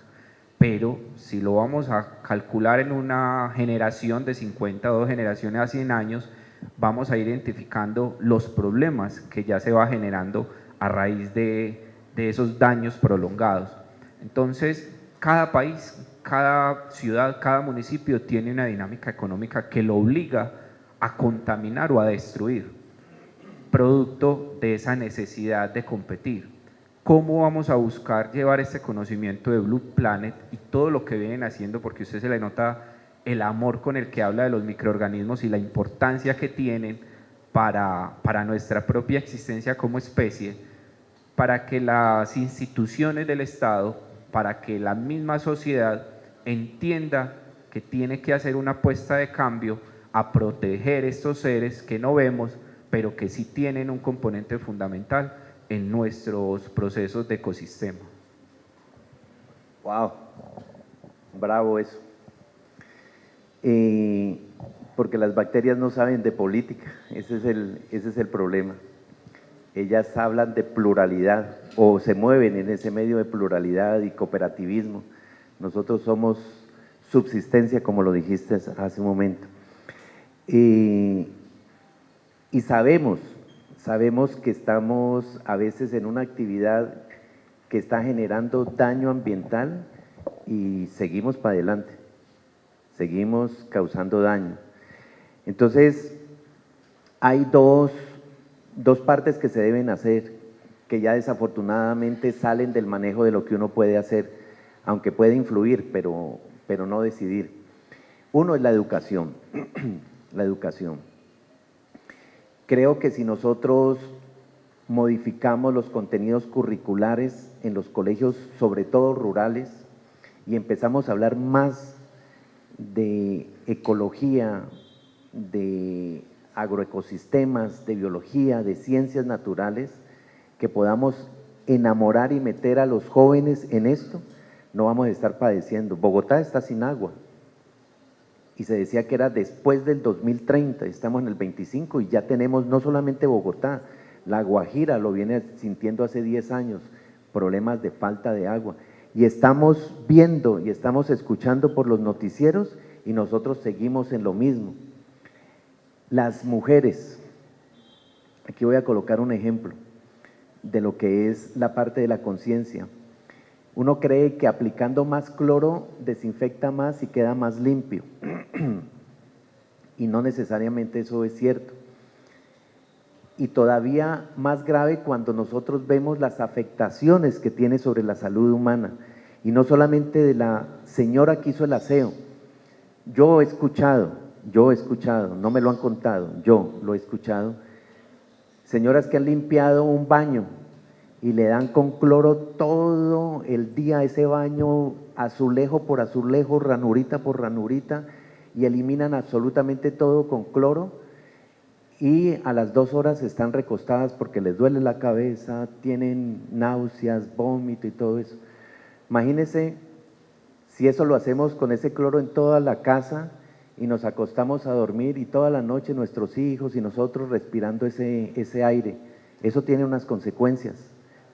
pero si lo vamos a calcular en una generación de 50 o 2 generaciones a 100 años, vamos a ir identificando los problemas que ya se va generando a raíz de esos daños prolongados. Entonces, cada país, cada ciudad, cada municipio tiene una dinámica económica que lo obliga a contaminar o a destruir, producto de esa necesidad de competir. ¿Cómo vamos a buscar llevar este conocimiento de Blue Planet y todo lo que vienen haciendo? Porque a usted se le nota el amor con el que habla de los microorganismos y la importancia que tienen para nuestra propia existencia como especie, para que las instituciones del Estado, para que la misma sociedad entienda que tiene que hacer una apuesta de cambio a proteger estos seres que no vemos, pero que sí tienen un componente fundamental en nuestros procesos de ecosistema. Wow, bravo eso. Porque las bacterias no saben de política, ese es el problema. Ellas hablan de pluralidad o se mueven en ese medio de pluralidad y cooperativismo. Nosotros somos subsistencia, como lo dijiste hace un momento. Y sabemos que estamos a veces en una actividad que está generando daño ambiental y seguimos para adelante, seguimos causando daño. Entonces, hay dos partes que se deben hacer, que ya desafortunadamente salen del manejo de lo que uno puede hacer, aunque puede influir, pero no decidir. Uno es la educación, la educación. Creo que si nosotros modificamos los contenidos curriculares en los colegios, sobre todo rurales, y empezamos a hablar más de ecología, de agroecosistemas, de biología, de ciencias naturales, que podamos enamorar y meter a los jóvenes en esto, no vamos a estar padeciendo. Bogotá está sin agua y se decía que era después del 2030, estamos en el 25 y ya tenemos no solamente Bogotá, La Guajira lo viene sintiendo hace 10 años, problemas de falta de agua, y estamos viendo y estamos escuchando por los noticieros y nosotros seguimos en lo mismo. Las mujeres, aquí voy a colocar un ejemplo de lo que es la parte de la conciencia. Uno cree que aplicando más cloro desinfecta más y queda más limpio. y no necesariamente eso es cierto. Y todavía más grave cuando nosotros vemos las afectaciones que tiene sobre la salud humana, y no solamente de la señora que hizo el aseo. Yo he escuchado, no me lo han contado, yo lo he escuchado, señoras que han limpiado un baño y le dan con cloro todo el día a ese baño, azulejo por azulejo, ranurita por ranurita, y eliminan absolutamente todo con cloro, y a las 2 horas están recostadas porque les duele la cabeza, tienen náuseas, vómito y todo eso. Imagínense si eso lo hacemos con ese cloro en toda la casa y nos acostamos a dormir y toda la noche nuestros hijos y nosotros respirando ese aire. Eso tiene unas consecuencias.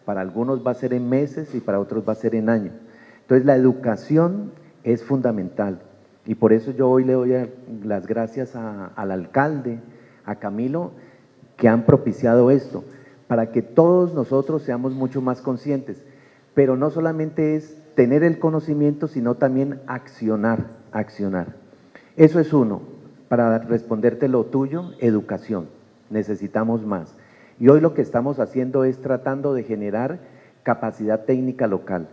Para algunos va a ser en meses y para otros va a ser en años. Entonces la educación es fundamental, y por eso yo hoy le doy las gracias al alcalde, a Camilo, que han propiciado esto, para que todos nosotros seamos mucho más conscientes. Pero no solamente es tener el conocimiento, sino también accionar. Eso es uno. Para responderte lo tuyo, educación. Necesitamos más. Y hoy lo que estamos haciendo es tratando de generar capacidad técnica local.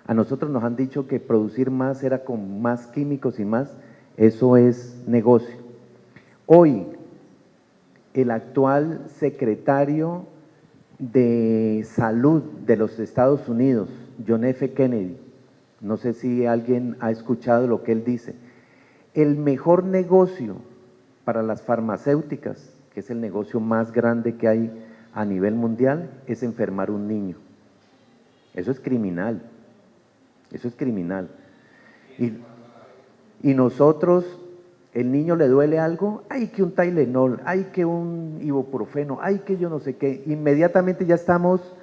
A nosotros nos han dicho que producir más era con más químicos y más, eso es negocio. Hoy, el actual secretario de Salud de los Estados Unidos, John F. Kennedy, no sé si alguien ha escuchado lo que él dice, el mejor negocio para las farmacéuticas, que es el negocio más grande que hay a nivel mundial, es enfermar un niño. Eso es criminal, y nosotros, el niño le duele algo, hay que un Tylenol, hay que un ibuprofeno, hay que yo no sé qué, inmediatamente ya estamos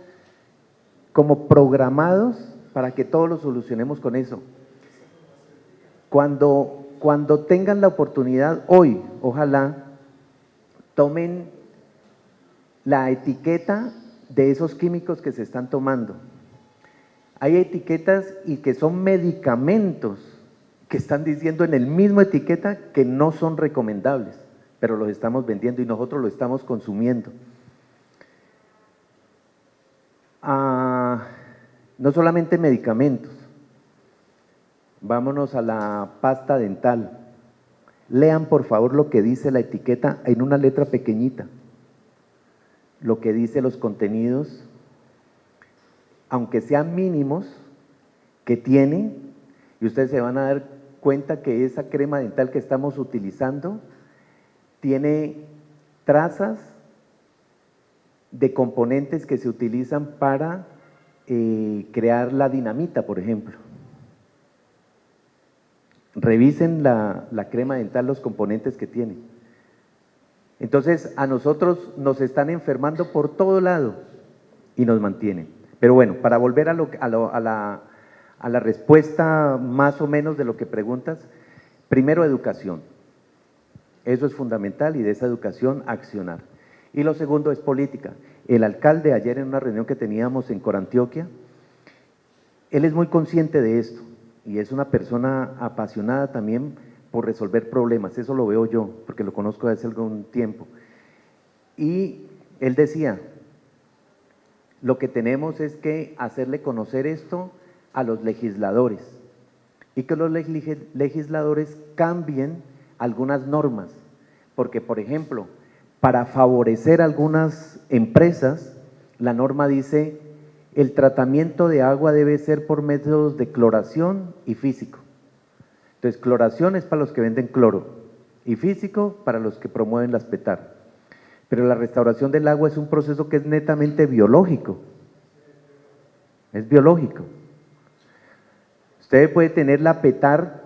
como programados para que todo lo solucionemos con eso. Cuando tengan la oportunidad, hoy, ojalá, tomen la etiqueta de esos químicos que se están tomando. Hay etiquetas y que son medicamentos que están diciendo en el mismo etiqueta que no son recomendables, pero los estamos vendiendo y nosotros lo estamos consumiendo. No solamente medicamentos, vámonos a la pasta dental. Lean por favor lo que dice la etiqueta en una letra pequeñita, lo que dice los contenidos, aunque sean mínimos, que tiene, y ustedes se van a dar cuenta que esa crema dental que estamos utilizando tiene trazas de componentes que se utilizan para crear la dinamita, por ejemplo. Revisen la crema dental, los componentes que tiene. Entonces, a nosotros nos están enfermando por todo lado y nos mantienen. Pero bueno, para volver a la respuesta más o menos de lo que preguntas, primero educación. Eso es fundamental, y de esa educación accionar. Y lo segundo es política. El alcalde ayer en una reunión que teníamos en Corantioquia, él es muy consciente de esto y es una persona apasionada también por resolver problemas. Eso lo veo yo, porque lo conozco desde hace algún tiempo. Y él decía, lo que tenemos es que hacerle conocer esto a los legisladores y que los legisladores cambien algunas normas, porque por ejemplo, para favorecer algunas empresas, la norma dice el tratamiento de agua debe ser por métodos de cloración y físico. Entonces, cloración es para los que venden cloro y físico para los que promueven las PETAR. Pero la restauración del agua es un proceso que es netamente biológico, es biológico. Usted puede tener la PETAR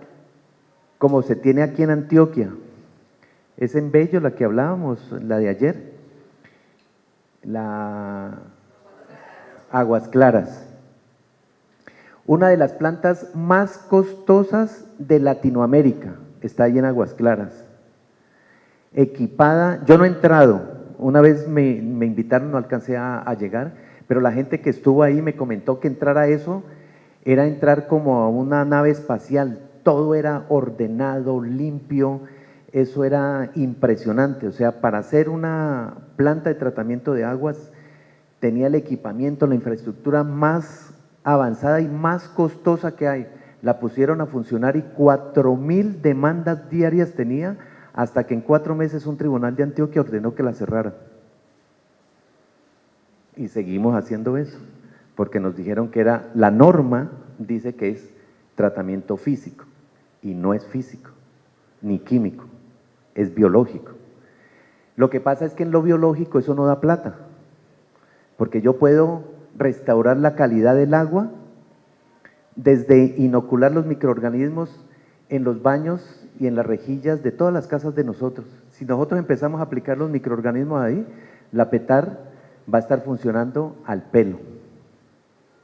como se tiene aquí en Antioquia, es en Bello la que hablábamos, la de ayer, la Aguas Claras, una de las plantas más costosas de Latinoamérica, está ahí en Aguas Claras, equipada. Yo no he entrado, una vez me invitaron, no alcancé a llegar, pero la gente que estuvo ahí me comentó que entrar a eso era entrar como a una nave espacial, todo era ordenado, limpio, eso era impresionante. O sea, para hacer una planta de tratamiento de aguas tenía el equipamiento, la infraestructura más avanzada y más costosa que hay. La pusieron a funcionar y 4.000 demandas diarias tenía, hasta que en 4 meses un tribunal de Antioquia ordenó que la cerraran. Y seguimos haciendo eso, porque nos dijeron que era, la norma dice que es tratamiento físico, y no es físico, ni químico, es biológico. Lo que pasa es que en lo biológico eso no da plata, porque yo puedo restaurar la calidad del agua desde inocular los microorganismos en los baños y en las rejillas de todas las casas de nosotros. Si nosotros empezamos a aplicar los microorganismos ahí, la PETAR va a estar funcionando al pelo,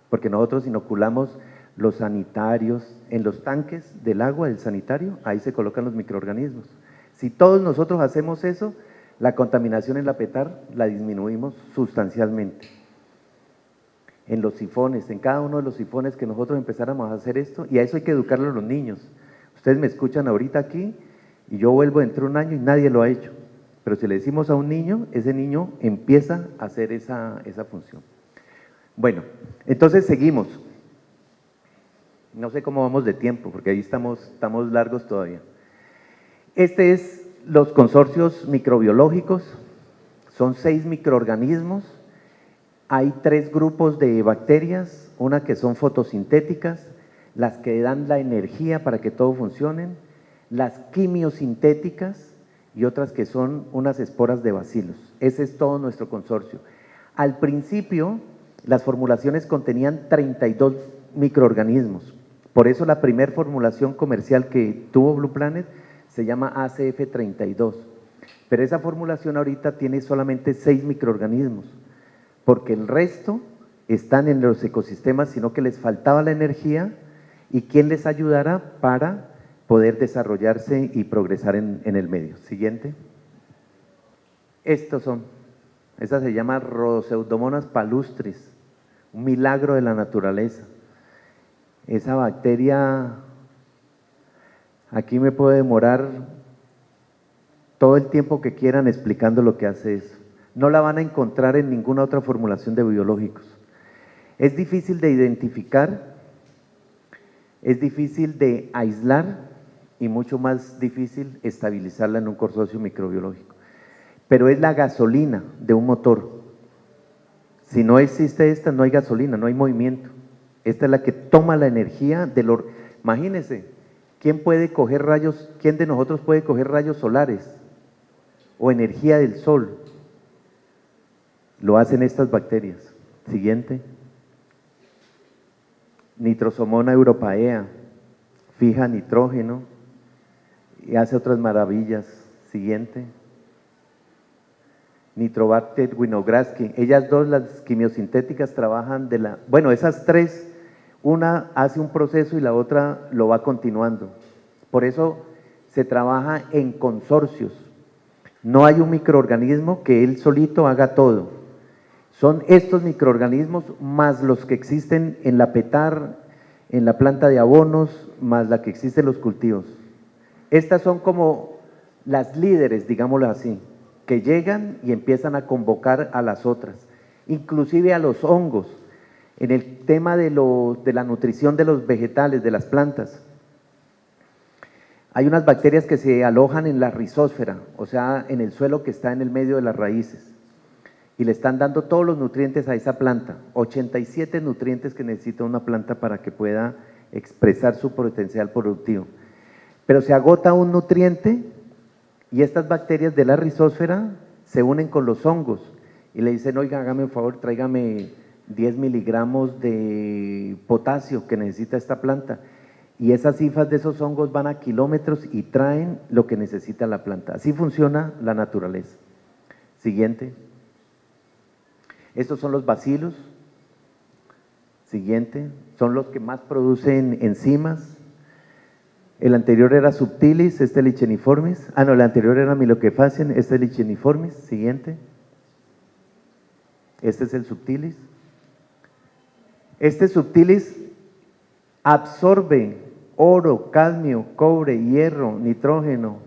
porque nosotros inoculamos los sanitarios, en los tanques del agua del sanitario, ahí se colocan los microorganismos. Si todos nosotros hacemos eso, la contaminación en la PETAR la disminuimos sustancialmente. En los sifones, en cada uno de los sifones que nosotros empezáramos a hacer esto, y a eso hay que educarlo a los niños. Ustedes me escuchan ahorita aquí, y yo vuelvo dentro de un año y nadie lo ha hecho. Pero si le decimos a un niño, ese niño empieza a hacer esa función. Bueno, entonces seguimos. No sé cómo vamos de tiempo, porque ahí estamos largos todavía. Este es los consorcios microbiológicos, son 6 microorganismos, hay 3 grupos de bacterias, una que son fotosintéticas, las que dan la energía para que todo funcione, las quimiosintéticas y otras que son unas esporas de bacilos. Ese es todo nuestro consorcio. Al principio, las formulaciones contenían 32 microorganismos, por eso la primera formulación comercial que tuvo Blue Planet se llama ACF32, pero esa formulación ahorita tiene solamente 6 microorganismos, porque el resto están en los ecosistemas, sino que les faltaba la energía y quién les ayudara para poder desarrollarse y progresar en el medio. Siguiente. Estos son, esta se llama Rhodopseudomonas palustris, un milagro de la naturaleza. Esa bacteria, aquí me puedo demorar todo el tiempo que quieran explicando lo que hace eso. No la van a encontrar en ninguna otra formulación de biológicos. Es difícil de identificar, es difícil de aislar y mucho más difícil estabilizarla en un consorcio microbiológico. Pero es la gasolina de un motor. Si no existe esta, no hay gasolina, no hay movimiento. Esta es la que toma la energía del imagínense, ¿quién puede coger rayos, quién de nosotros puede coger rayos solares o energía del sol? Lo hacen estas bacterias. Siguiente. Nitrosomona europaea, fija nitrógeno y hace otras maravillas. Siguiente. Nitrobacter winograski, ellas dos, las quimiosintéticas, trabajan bueno, esas 3, una hace un proceso y la otra lo va continuando. Por eso se trabaja en consorcios. No hay un microorganismo que él solito haga todo. Son estos microorganismos más los que existen en la PETAR, en la planta de abonos, más la que existe en los cultivos. Estas son como las líderes, digámoslo así, que llegan y empiezan a convocar a las otras, inclusive a los hongos, en el tema de la nutrición de los vegetales, de las plantas. Hay unas bacterias que se alojan en la rizósfera, o sea, en el suelo que está en el medio de las raíces, y le están dando todos los nutrientes a esa planta, 87 nutrientes que necesita una planta para que pueda expresar su potencial productivo. Pero se agota un nutriente y estas bacterias de la rizósfera se unen con los hongos y le dicen, oiga, hágame un favor, tráigame 10 miligramos de potasio que necesita esta planta. Y esas hifas de esos hongos van a kilómetros y traen lo que necesita la planta. Así funciona la naturaleza. Siguiente. Estos son los bacilos. Siguiente. Son los que más producen enzimas. El anterior era subtilis, este licheniformis. Ah, no, el anterior era miloquefacien, este es licheniformis. Siguiente. Este es el subtilis. Este subtilis absorbe oro, cadmio, cobre, hierro, nitrógeno,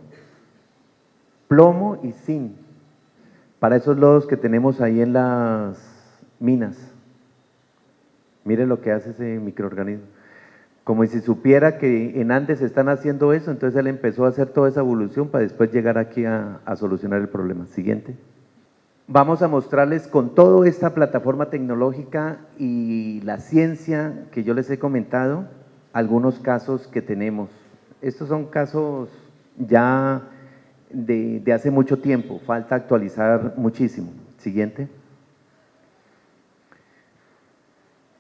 plomo y zinc, para esos lodos que tenemos ahí en las minas. Mire lo que hace ese microorganismo. Como si supiera que en Andes están haciendo eso, entonces él empezó a hacer toda esa evolución para después llegar aquí a solucionar el problema. Siguiente. Vamos a mostrarles con toda esta plataforma tecnológica y la ciencia que yo les he comentado, algunos casos que tenemos. Estos son casos ya de hace mucho tiempo, falta actualizar muchísimo. Siguiente.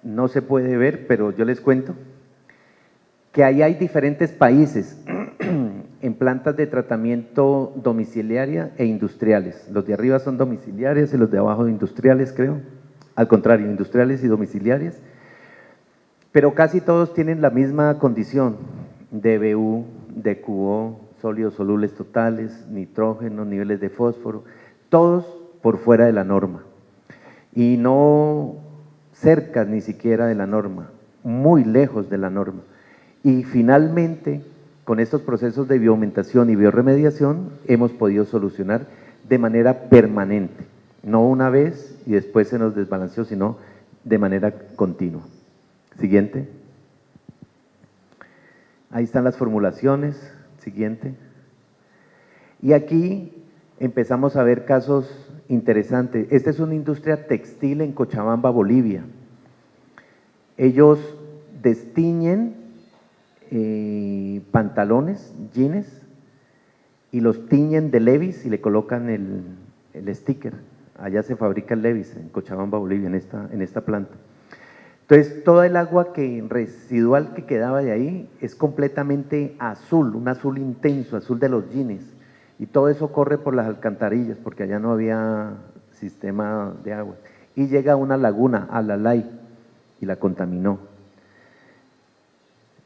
No se puede ver, pero yo les cuento que ahí hay diferentes países en plantas de tratamiento domiciliaria e industriales. Los de arriba son domiciliarias y los de abajo industriales, creo. Al contrario, industriales y domiciliarias. Pero casi todos tienen la misma condición: DBU, DQO, sólidos solubles totales, nitrógeno, niveles de fósforo, todos por fuera de la norma. Y no cerca ni siquiera de la norma, muy lejos de la norma. Y finalmente, con estos procesos de bioaumentación y bioremediación, hemos podido solucionar de manera permanente, no una vez y después se nos desbalanceó, sino de manera continua. Siguiente. Ahí están las formulaciones. Siguiente. Y aquí empezamos a ver casos interesantes. Esta es una industria textil en Cochabamba, Bolivia. Ellos destiñen pantalones, jeans, y los tiñen de Levi's y le colocan el sticker. Allá se fabrica el Levi's, en Cochabamba, Bolivia, en esta planta. Entonces, toda el agua residual que quedaba de ahí es completamente azul, un azul intenso, azul de los jeans, y todo eso corre por las alcantarillas, porque allá no había sistema de agua, y llega a una laguna, Alalay, y la contaminó.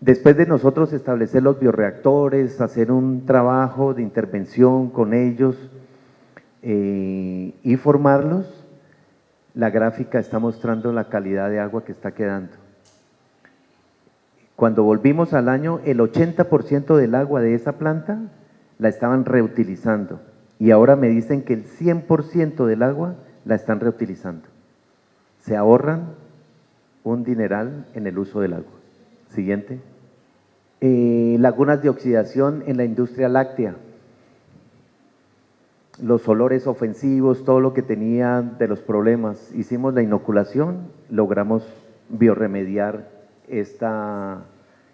Después de nosotros establecer los bioreactores, hacer un trabajo de intervención con ellos y formarlos, la gráfica está mostrando la calidad de agua que está quedando. Cuando volvimos al año, el 80% del agua de esa planta la estaban reutilizando, y ahora me dicen que el 100% del agua la están reutilizando. Se ahorran un dineral en el uso del agua. Siguiente. Lagunas de oxidación en la industria láctea. Los olores ofensivos, todo lo que tenía de los problemas. Hicimos la inoculación, logramos bioremediar esta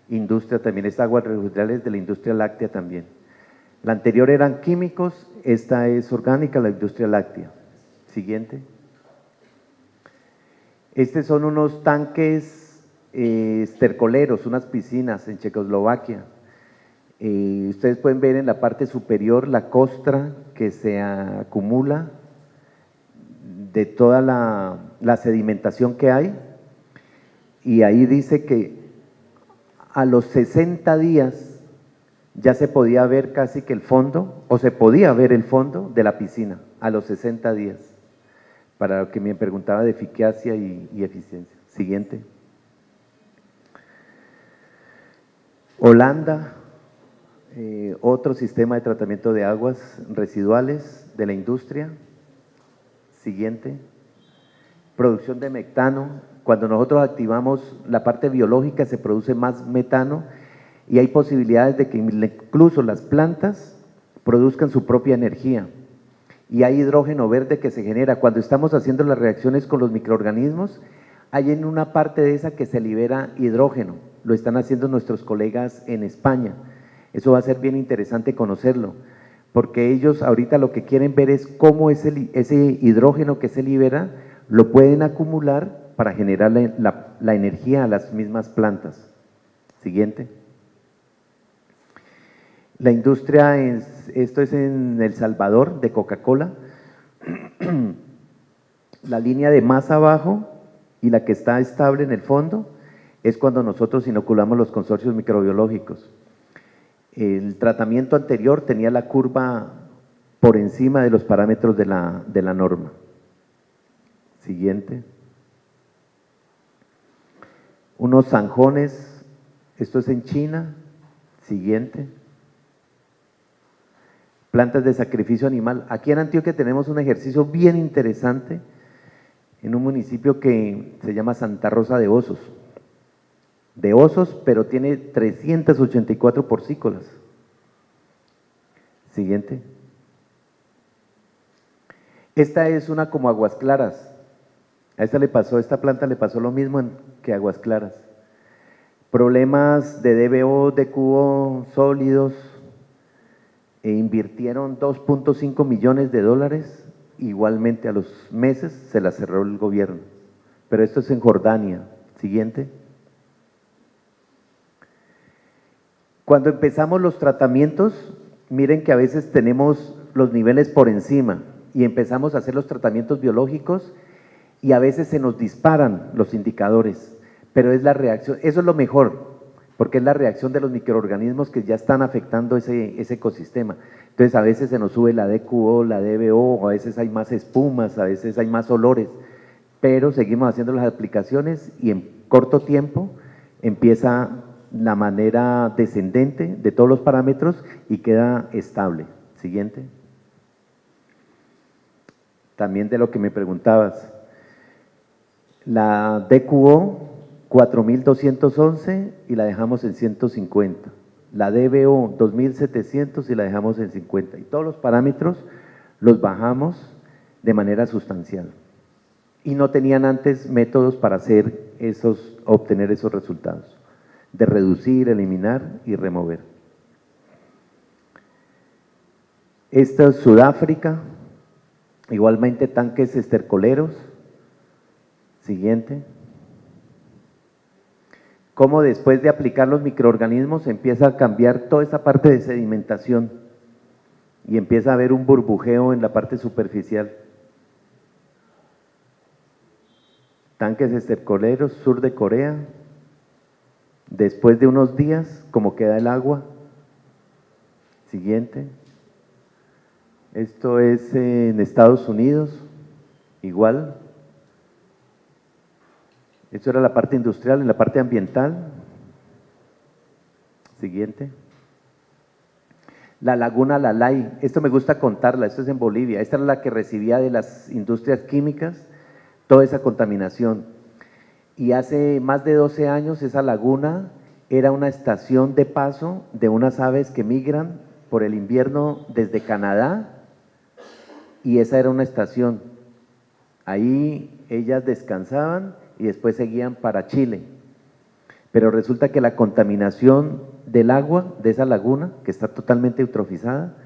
industria también, estas aguas residuales de la industria láctea también. La anterior eran químicos, esta es orgánica, la industria láctea. Siguiente. Estos son unos tanques estercoleros, unas piscinas en Checoslovaquia. Ustedes pueden ver en la parte superior la costra que se acumula de toda la sedimentación que hay, y ahí dice que a los 60 días ya se podía ver casi que el fondo, o se podía ver el fondo de la piscina, a los 60 días, para lo que me preguntaba de eficacia y eficiencia. Siguiente. Holanda, otro sistema de tratamiento de aguas residuales de la industria. Siguiente. Producción de metano. Cuando nosotros activamos la parte biológica se produce más metano, y hay posibilidades de que incluso las plantas produzcan su propia energía. Y hay hidrógeno verde que se genera. Cuando estamos haciendo las reacciones con los microorganismos, hay en una parte de esa que se libera hidrógeno. Lo están haciendo nuestros colegas en España. Eso va a ser bien interesante conocerlo, porque ellos ahorita lo que quieren ver es cómo ese hidrógeno que se libera lo pueden acumular para generar la energía a las mismas plantas. Siguiente. La industria, esto es en El Salvador, de Coca-Cola. La línea de más abajo y la que está estable en el fondo es cuando nosotros inoculamos los consorcios microbiológicos. El tratamiento anterior tenía la curva por encima de los parámetros de la norma. Siguiente. Unos zanjones, esto es en China. Siguiente. plantas de sacrificio animal. Aquí en Antioquia tenemos un ejercicio bien interesante en un municipio que se llama Santa Rosa de Osos. De osos, pero tiene 384 porcícolas. Siguiente. Esta es una como Aguas Claras. A esta planta le pasó lo mismo que Aguas Claras. Problemas de DBO, DQO sólidos, e invirtieron 2.5 millones de dólares, igualmente a los meses se la cerró el gobierno. Pero esto es en Jordania. Siguiente. Cuando empezamos los tratamientos, miren que a veces tenemos los niveles por encima y empezamos a hacer los tratamientos biológicos y a veces se nos disparan los indicadores, pero es la reacción, eso es lo mejor, porque es la reacción de los microorganismos que ya están afectando ese ecosistema. Entonces a veces se nos sube la DQO, la DBO, a veces hay más espumas, a veces hay más olores, pero seguimos haciendo las aplicaciones y en corto tiempo empieza la manera descendente de todos los parámetros y queda estable. Siguiente. También de lo que me preguntabas, la DQO 4.211 y la dejamos en 150, la DBO 2.700 y la dejamos en 50, y todos los parámetros los bajamos de manera sustancial. Y no tenían antes métodos para obtener esos resultados, de reducir, eliminar y remover. Esta es Sudáfrica, igualmente tanques estercoleros. Siguiente. Cómo después de aplicar los microorganismos empieza a cambiar toda esa parte de sedimentación y empieza a haber un burbujeo en la parte superficial. Tanques estercoleros, sur de Corea. Después de unos días, ¿cómo queda el agua? Siguiente. Esto es en Estados Unidos, igual. Esto era la parte industrial, en la parte ambiental. Siguiente. La laguna Lalay, esto me gusta contarla, esto es en Bolivia. Esta era la que recibía de las industrias químicas toda esa contaminación. Y hace más de 12 años esa laguna era una estación de paso de unas aves que migran por el invierno desde Canadá, y esa era una estación. Ahí ellas descansaban y después seguían para Chile. Pero resulta que la contaminación del agua de esa laguna, que está totalmente eutrofizada,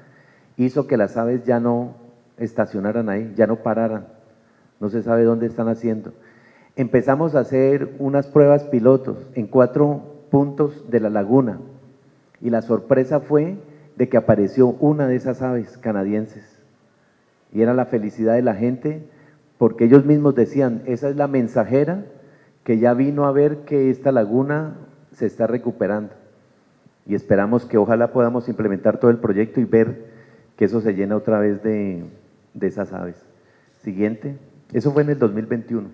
hizo que las aves ya no estacionaran ahí, ya no pararan. No se sabe dónde están haciendo. Empezamos a hacer unas pruebas pilotos en 4 puntos de la laguna y la sorpresa fue de que apareció una de esas aves canadienses y era la felicidad de la gente porque ellos mismos decían, esa es la mensajera que ya vino a ver que esta laguna se está recuperando y esperamos que ojalá podamos implementar todo el proyecto y ver que eso se llena otra vez de esas aves. Siguiente, eso fue en el 2021.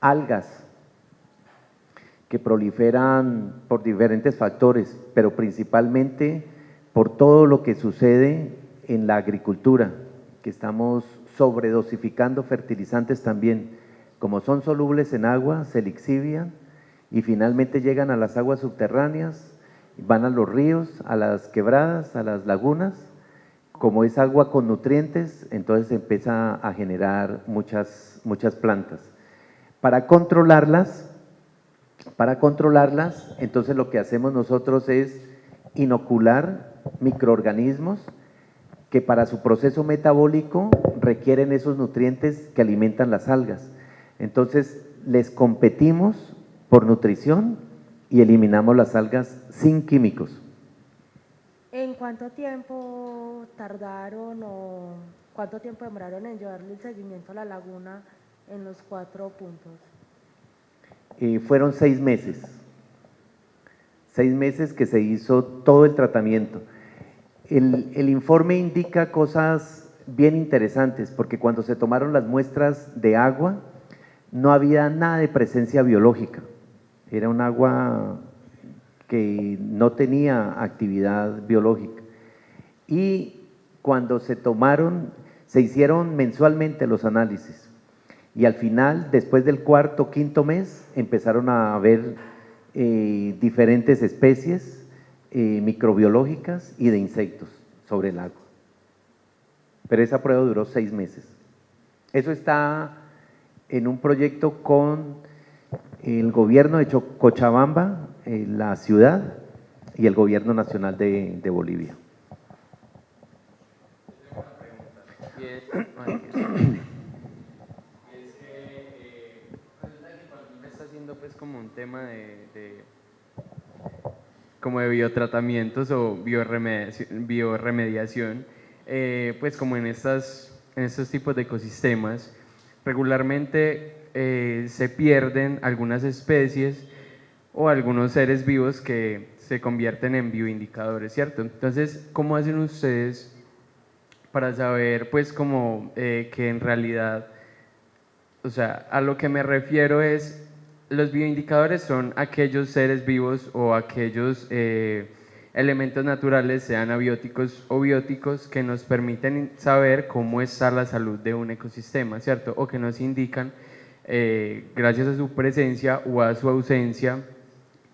Algas que proliferan por diferentes factores, pero principalmente por todo lo que sucede en la agricultura, que estamos sobredosificando fertilizantes también, como son solubles en agua, se lixivian y finalmente llegan a las aguas subterráneas, van a los ríos, a las quebradas, a las lagunas. Como es agua con nutrientes, entonces empieza a generar muchas plantas. Para controlarlas, entonces lo que hacemos nosotros es inocular microorganismos que para su proceso metabólico requieren esos nutrientes que alimentan las algas. Entonces les competimos por nutrición y eliminamos las algas sin químicos. ¿En cuánto tiempo tardaron o cuánto tiempo demoraron en llevarle el seguimiento a la laguna en los 4 puntos? Fueron 6 meses. 6 meses que se hizo todo el tratamiento. El informe indica cosas bien interesantes, porque cuando se tomaron las muestras de agua, no había nada de presencia biológica. Era un agua que no tenía actividad biológica. Y cuando se hicieron mensualmente los análisis y al final, después del cuarto, quinto mes, empezaron a haber diferentes especies microbiológicas y de insectos sobre el agua. Pero esa prueba duró 6 meses. Eso está en un proyecto con el gobierno de Cochabamba, la ciudad, y el gobierno nacional de Bolivia. Está haciendo pues como un tema como de biotratamientos o bioremediación, pues como en estos tipos de ecosistemas, regularmente se pierden algunas especies o algunos seres vivos que se convierten en bioindicadores, ¿cierto? Entonces, ¿cómo hacen ustedes para saber, pues, como que en realidad, o sea, a lo que me refiero es, los bioindicadores son aquellos seres vivos o aquellos elementos naturales, sean abióticos o bióticos, que nos permiten saber cómo está la salud de un ecosistema, ¿cierto? O que nos indican, gracias a su presencia o a su ausencia,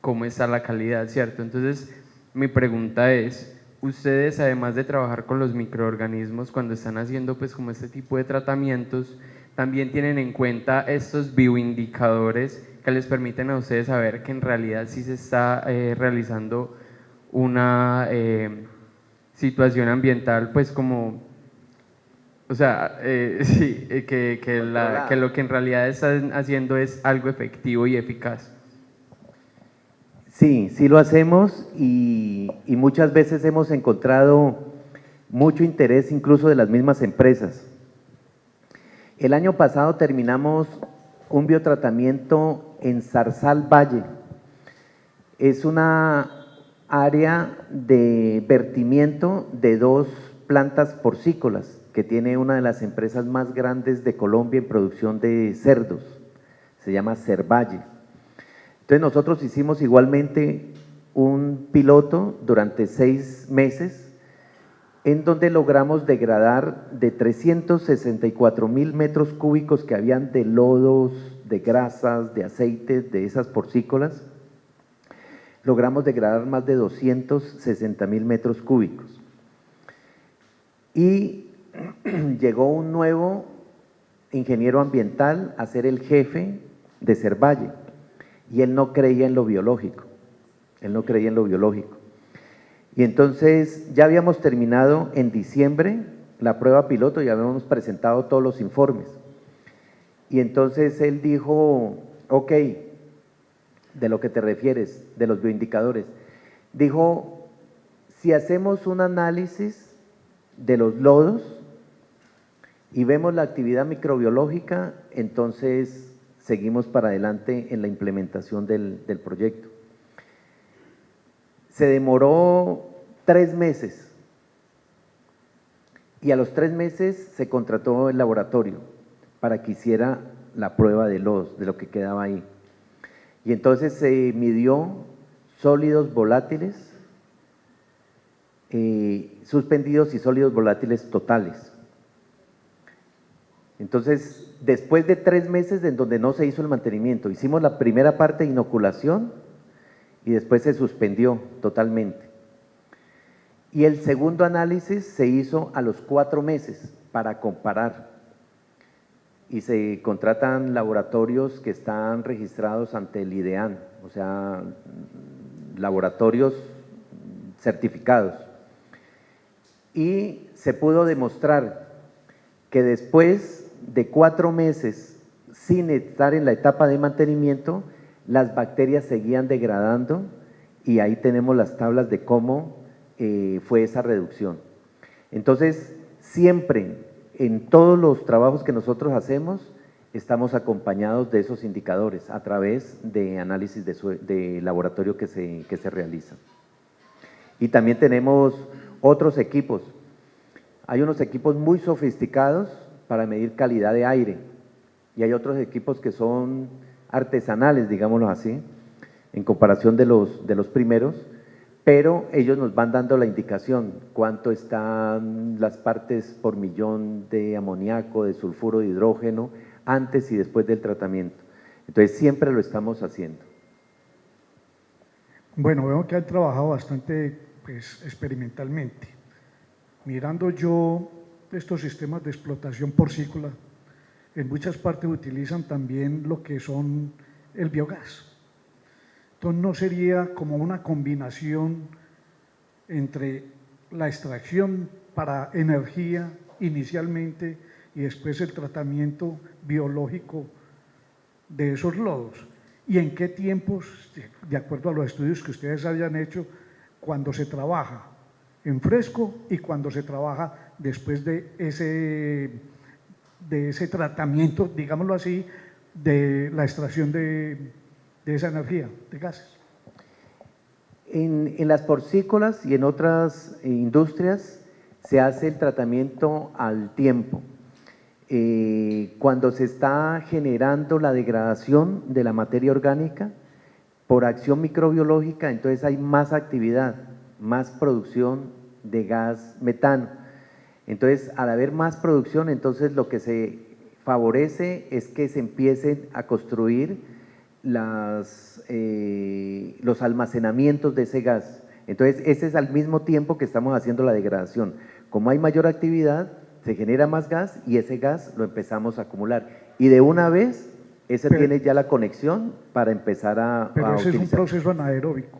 cómo está la calidad, ¿cierto? Entonces, mi pregunta es, ustedes, además de trabajar con los microorganismos, cuando están haciendo pues como este tipo de tratamientos, también tienen en cuenta estos bioindicadores que les permiten a ustedes saber que en realidad sí se está realizando una situación ambiental, pues como, o sea, sí, que lo que en realidad están haciendo es algo efectivo y eficaz. Sí, sí lo hacemos y muchas veces hemos encontrado mucho interés incluso de las mismas empresas. El año pasado terminamos un biotratamiento en Zarzal Valle. Es una área de vertimiento de 2 plantas porcícolas que tiene una de las empresas más grandes de Colombia en producción de cerdos. Se llama Cervalle. Entonces nosotros hicimos igualmente un piloto durante 6 meses en donde logramos degradar de 364.000 metros cúbicos que habían de lodos, de grasas, de aceites, de esas porcícolas, logramos degradar más de 260.000 metros cúbicos. Y llegó un nuevo ingeniero ambiental a ser el jefe de Cervalle. Y él no creía en lo biológico, Y entonces ya habíamos terminado en diciembre la prueba piloto, ya habíamos presentado todos los informes. Y entonces él dijo, ok, de lo que te refieres, de los bioindicadores, dijo, si hacemos un análisis de los lodos y vemos la actividad microbiológica, entonces seguimos para adelante en la implementación del proyecto. Se demoró 3 meses y a los 3 meses se contrató el laboratorio para que hiciera la prueba de lo que quedaba ahí. Y entonces se midió sólidos volátiles, suspendidos y sólidos volátiles totales. Entonces, después de 3 meses en donde no se hizo el mantenimiento, hicimos la primera parte de inoculación y después se suspendió totalmente. Y el segundo análisis se hizo a los 4 meses para comparar. Y se contratan laboratorios que están registrados ante el IDEAN, o sea, laboratorios certificados. Y se pudo demostrar que después de 4 meses sin estar en la etapa de mantenimiento, las bacterias seguían degradando y ahí tenemos las tablas de cómo fue esa reducción. Entonces, siempre en todos los trabajos que nosotros hacemos, estamos acompañados de esos indicadores a través de análisis de laboratorio que se realizan. Y también tenemos otros equipos. Hay unos equipos muy sofisticados para medir calidad de aire y hay otros equipos que son artesanales, digámoslo así, en comparación de los primeros, pero ellos nos van dando la indicación, cuánto están las partes por millón de amoníaco, de sulfuro de hidrógeno, antes y después del tratamiento. Entonces siempre lo estamos haciendo. Bueno, veo que han trabajado bastante pues, experimentalmente. Mirando yo estos sistemas de explotación porcícola, en muchas partes utilizan también lo que son el biogás. Entonces, ¿no sería como una combinación entre la extracción para energía inicialmente y después el tratamiento biológico de esos lodos? ¿Y en qué tiempos, de acuerdo a los estudios que ustedes hayan hecho, cuando se trabaja en fresco y cuando se trabaja después de ese tratamiento, digámoslo así, de la extracción de esa energía, de gases? En las porcícolas y en otras industrias se hace el tratamiento al tiempo. Cuando se está generando la degradación de la materia orgánica por acción microbiológica, entonces hay más actividad, más producción de gas metano. Entonces, al haber más producción, entonces lo que se favorece es que se empiecen a construir los almacenamientos de ese gas. Entonces, ese es al mismo tiempo que estamos haciendo la degradación. Como hay mayor actividad, se genera más gas y ese gas lo empezamos a acumular. Y de una vez, ese tiene ya la conexión para empezar a Pero ese utilizar. es un proceso anaeróbico.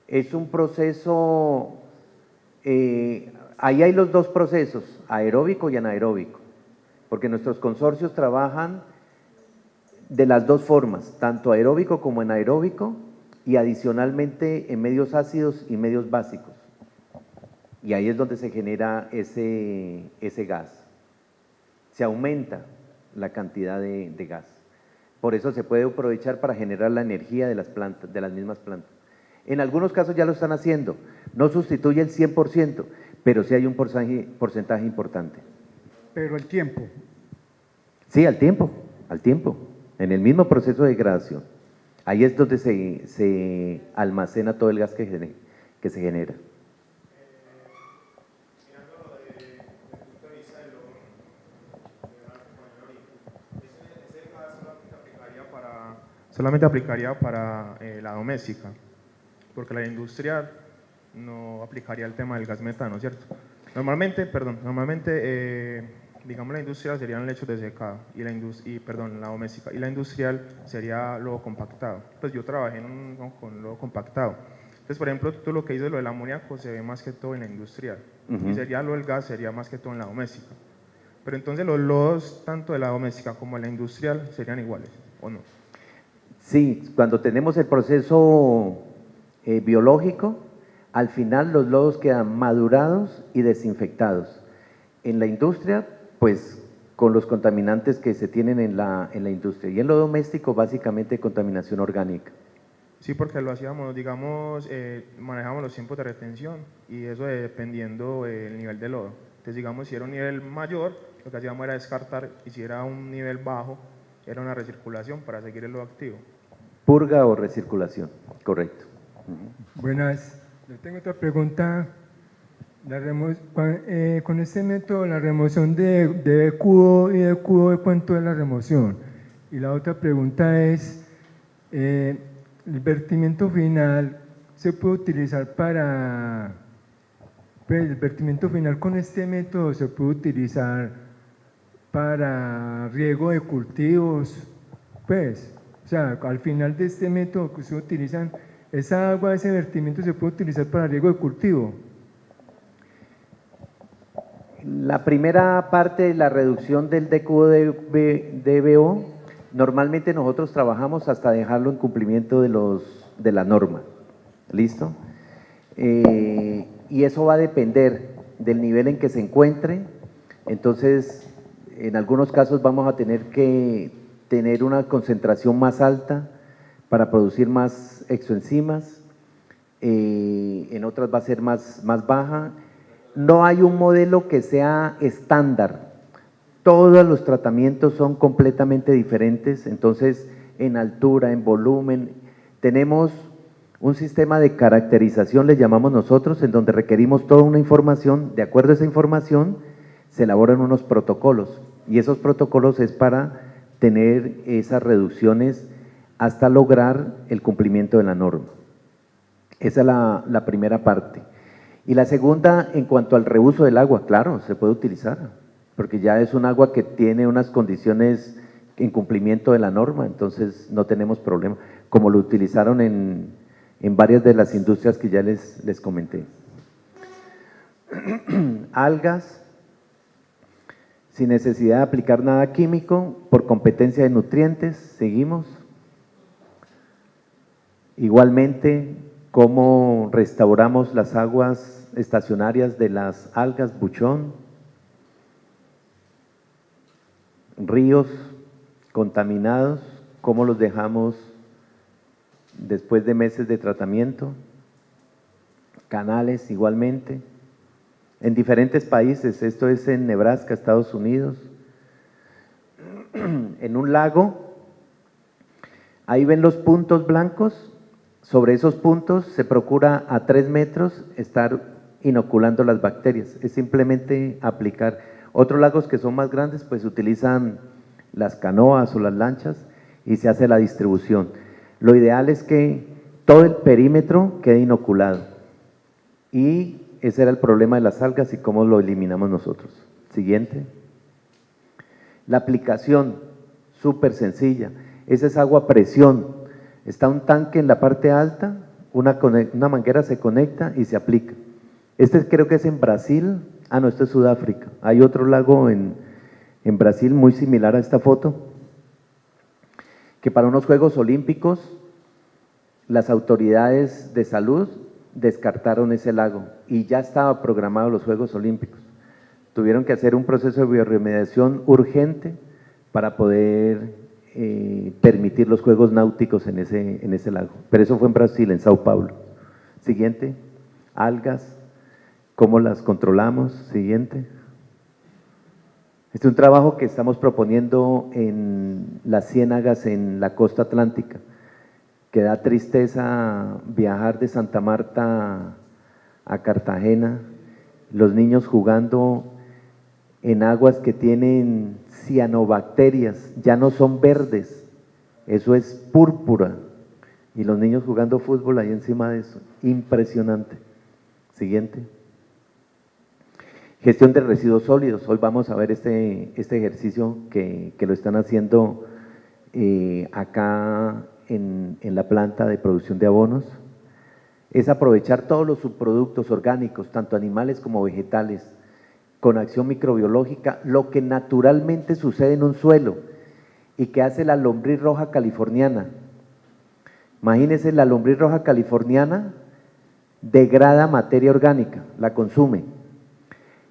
Es un proceso, ahí hay los dos procesos, aeróbico y anaeróbico, porque nuestros consorcios trabajan de las dos formas, tanto aeróbico como anaeróbico, y adicionalmente en medios ácidos y medios básicos. Y ahí es donde se genera ese gas. Se aumenta la cantidad de gas. Por eso se puede aprovechar para generar la energía de las plantas, de las mismas plantas. En algunos casos ya lo están haciendo, no sustituye el 100%, pero sí hay un porcentaje importante. Pero el tiempo. Sí, al tiempo, en el mismo proceso de degradación. Ahí es donde se almacena todo el gas que se genera. Solamente aplicaría para la doméstica, porque la industrial no aplicaría el tema del gas metano, ¿cierto? Normalmente, digamos la industrial serían lechos de secado y la doméstica, y la industrial sería lodo compactado. Pues yo trabajé con lodo compactado. Entonces, por ejemplo, tú lo que dices, lo del amoníaco se ve más que todo en la industrial, y sería lo del gas sería más que todo en la doméstica. Pero entonces los lodos, tanto de la doméstica como de la industrial, serían iguales, ¿o no? Sí, cuando tenemos el proceso biológico, al final los lodos quedan madurados y desinfectados. En la industria, pues con los contaminantes que se tienen en la industria. Y en lo doméstico, básicamente contaminación orgánica. Sí, porque lo hacíamos, digamos, manejamos los tiempos de retención y eso dependiendo del nivel de lodo. Entonces, digamos, si era un nivel mayor, lo que hacíamos era descartar, y si era un nivel bajo, era una recirculación para seguir el lodo activo. Purga o recirculación, correcto. Buenas, yo tengo otra pregunta. Con este método, la remoción de cubo y de cubo, ¿de cuánto es la remoción? Y la otra pregunta es, el vertimiento final se puede utilizar para, pues el vertimiento final con este método se puede utilizar para riego de cultivos, pues, o sea, al final de este método que ustedes utilizan, esa agua, ese vertimiento se puede utilizar para riego de cultivo. La primera parte, la reducción del DQO de DBO, normalmente nosotros trabajamos hasta dejarlo en cumplimiento de la norma, ¿listo? Y eso va a depender del nivel en que se encuentre. Entonces, en algunos casos vamos a tener que tener una concentración más alta para producir más exoenzimas, en otras va a ser más baja. No hay un modelo que sea estándar, todos los tratamientos son completamente diferentes, entonces en altura, en volumen, tenemos un sistema de caracterización, le llamamos nosotros, en donde requerimos toda una información. De acuerdo a esa información, se elaboran unos protocolos, y esos protocolos es para tener esas reducciones hasta lograr el cumplimiento de la norma. Esa es la primera parte. Y la segunda, en cuanto al reuso del agua, claro, se puede utilizar, porque ya es un agua que tiene unas condiciones en cumplimiento de la norma, entonces no tenemos problema, como lo utilizaron en varias de las industrias que ya les comenté. Algas, sin necesidad de aplicar nada químico, por competencia de nutrientes, seguimos. Igualmente, cómo restauramos las aguas estacionarias de las algas buchón, ríos contaminados, cómo los dejamos después de meses de tratamiento, canales igualmente, en diferentes países, esto es en Nebraska, Estados Unidos, en un lago, ahí ven los puntos blancos, sobre esos puntos se procura a 3 metros estar inoculando las bacterias, es simplemente aplicar. Otros lagos que son más grandes pues utilizan las canoas o las lanchas y se hace la distribución. Lo ideal es que todo el perímetro quede inoculado y ese era el problema de las algas y cómo lo eliminamos nosotros. Siguiente. La aplicación, súper sencilla, esa es agua a presión, está un tanque en la parte alta, una manguera se conecta y se aplica. Este creo que es en Brasil, no, esto es Sudáfrica, hay otro lago en Brasil muy similar a esta foto, que para unos Juegos Olímpicos las autoridades de salud descartaron ese lago y ya estaba programado los Juegos Olímpicos. Tuvieron que hacer un proceso de biorremediación urgente para poder permitir los Juegos Náuticos en ese lago. Pero eso fue en Brasil, en Sao Paulo. Siguiente, algas, ¿cómo las controlamos? Siguiente. Este es un trabajo que estamos proponiendo en las ciénagas en la costa atlántica, que da tristeza viajar de Santa Marta a Cartagena, los niños jugando en aguas que tienen cianobacterias, ya no son verdes, eso es púrpura, y los niños jugando fútbol ahí encima de eso, impresionante. Siguiente. Gestión de residuos sólidos, hoy vamos a ver este ejercicio que lo están haciendo acá en la planta de producción de abonos, es aprovechar todos los subproductos orgánicos, tanto animales como vegetales, con acción microbiológica, lo que naturalmente sucede en un suelo y que hace la lombriz roja californiana. Imagínense, la lombriz roja californiana degrada materia orgánica, la consume.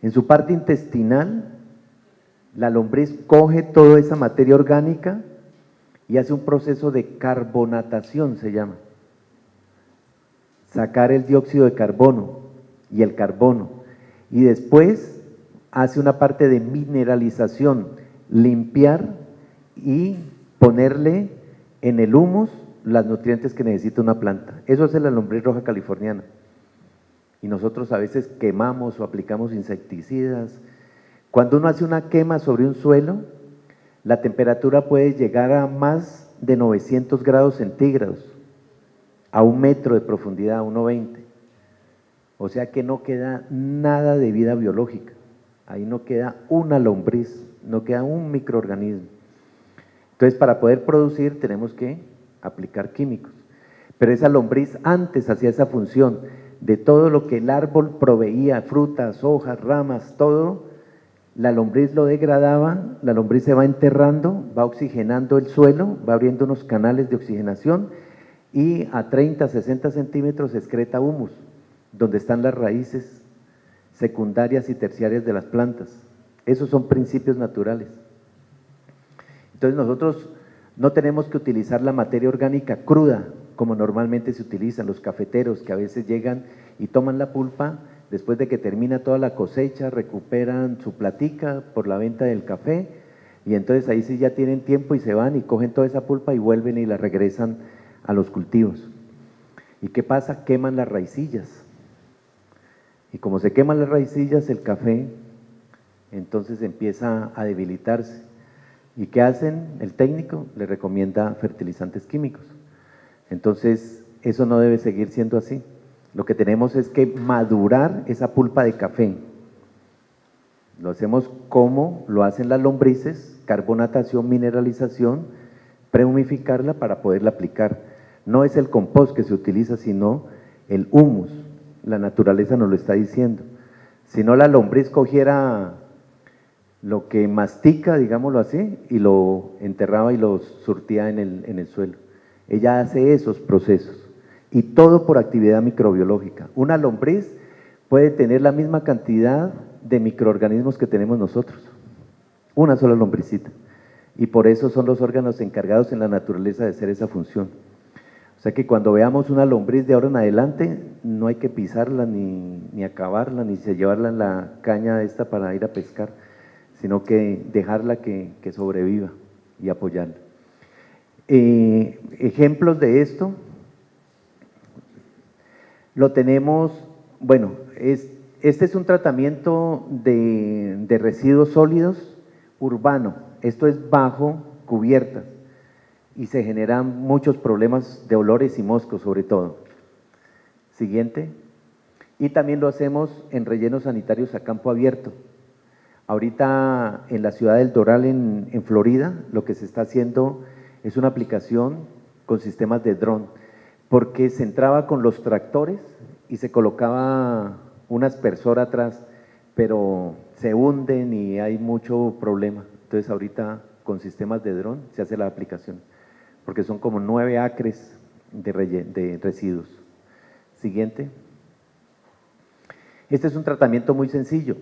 En su parte intestinal, la lombriz coge toda esa materia orgánica y hace un proceso de carbonatación, se llama. Sacar el dióxido de carbono y el carbono. Y después hace una parte de mineralización, limpiar y ponerle en el humus los nutrientes que necesita una planta. Eso hace la lombriz roja californiana. Y nosotros a veces quemamos o aplicamos insecticidas. Cuando uno hace una quema sobre un suelo, la temperatura puede llegar a más de 900 grados centígrados, a 1 metro de profundidad, 1,20. O sea que no queda nada de vida biológica, ahí no queda una lombriz, no queda un microorganismo. Entonces, para poder producir tenemos que aplicar químicos. Pero esa lombriz antes hacía esa función de todo lo que el árbol proveía, frutas, hojas, ramas, todo, la lombriz lo degradaba, la lombriz se va enterrando, va oxigenando el suelo, va abriendo unos canales de oxigenación y a 30, 60 centímetros excreta humus, donde están las raíces secundarias y terciarias de las plantas. Esos son principios naturales. Entonces nosotros no tenemos que utilizar la materia orgánica cruda, como normalmente se utilizan los cafeteros, que a veces llegan y toman la pulpa, después de que termina toda la cosecha, recuperan su platica por la venta del café, y entonces ahí sí ya tienen tiempo y se van y cogen toda esa pulpa y vuelven y la regresan a los cultivos. ¿Y qué pasa? Queman las raicillas. Y como se queman las raicillas, el café entonces empieza a debilitarse. ¿Y qué hacen? El técnico le recomienda fertilizantes químicos. Entonces, eso no debe seguir siendo así. Lo que tenemos es que madurar esa pulpa de café. Lo hacemos como lo hacen las lombrices, carbonatación, mineralización, prehumificarla para poderla aplicar. No es el compost que se utiliza, sino el humus. La naturaleza nos lo está diciendo. Si no, la lombriz cogiera lo que mastica, digámoslo así, y lo enterraba y lo surtía en el suelo. Ella hace esos procesos, y todo por actividad microbiológica. Una lombriz puede tener la misma cantidad de microorganismos que tenemos nosotros, una sola lombricita, y por eso son los órganos encargados en la naturaleza de hacer esa función. O sea que cuando veamos una lombriz de ahora en adelante, no hay que pisarla, ni acabarla, ni llevarla en la caña esta para ir a pescar, sino que dejarla que sobreviva y apoyarla. Ejemplos de esto, lo tenemos, bueno, este es un tratamiento de residuos sólidos urbano, esto es bajo cubiertas, y se generan muchos problemas de olores y moscos sobre todo. Siguiente. Y también lo hacemos en rellenos sanitarios a campo abierto. Ahorita en la ciudad del Doral, en Florida, lo que se está haciendo es una aplicación con sistemas de dron, porque se entraba con los tractores y se colocaba un aspersor atrás, pero se hunden y hay mucho problema. Entonces ahorita con sistemas de dron se hace la aplicación, porque son como 9 acres de residuos. Siguiente. Este es un tratamiento muy sencillo,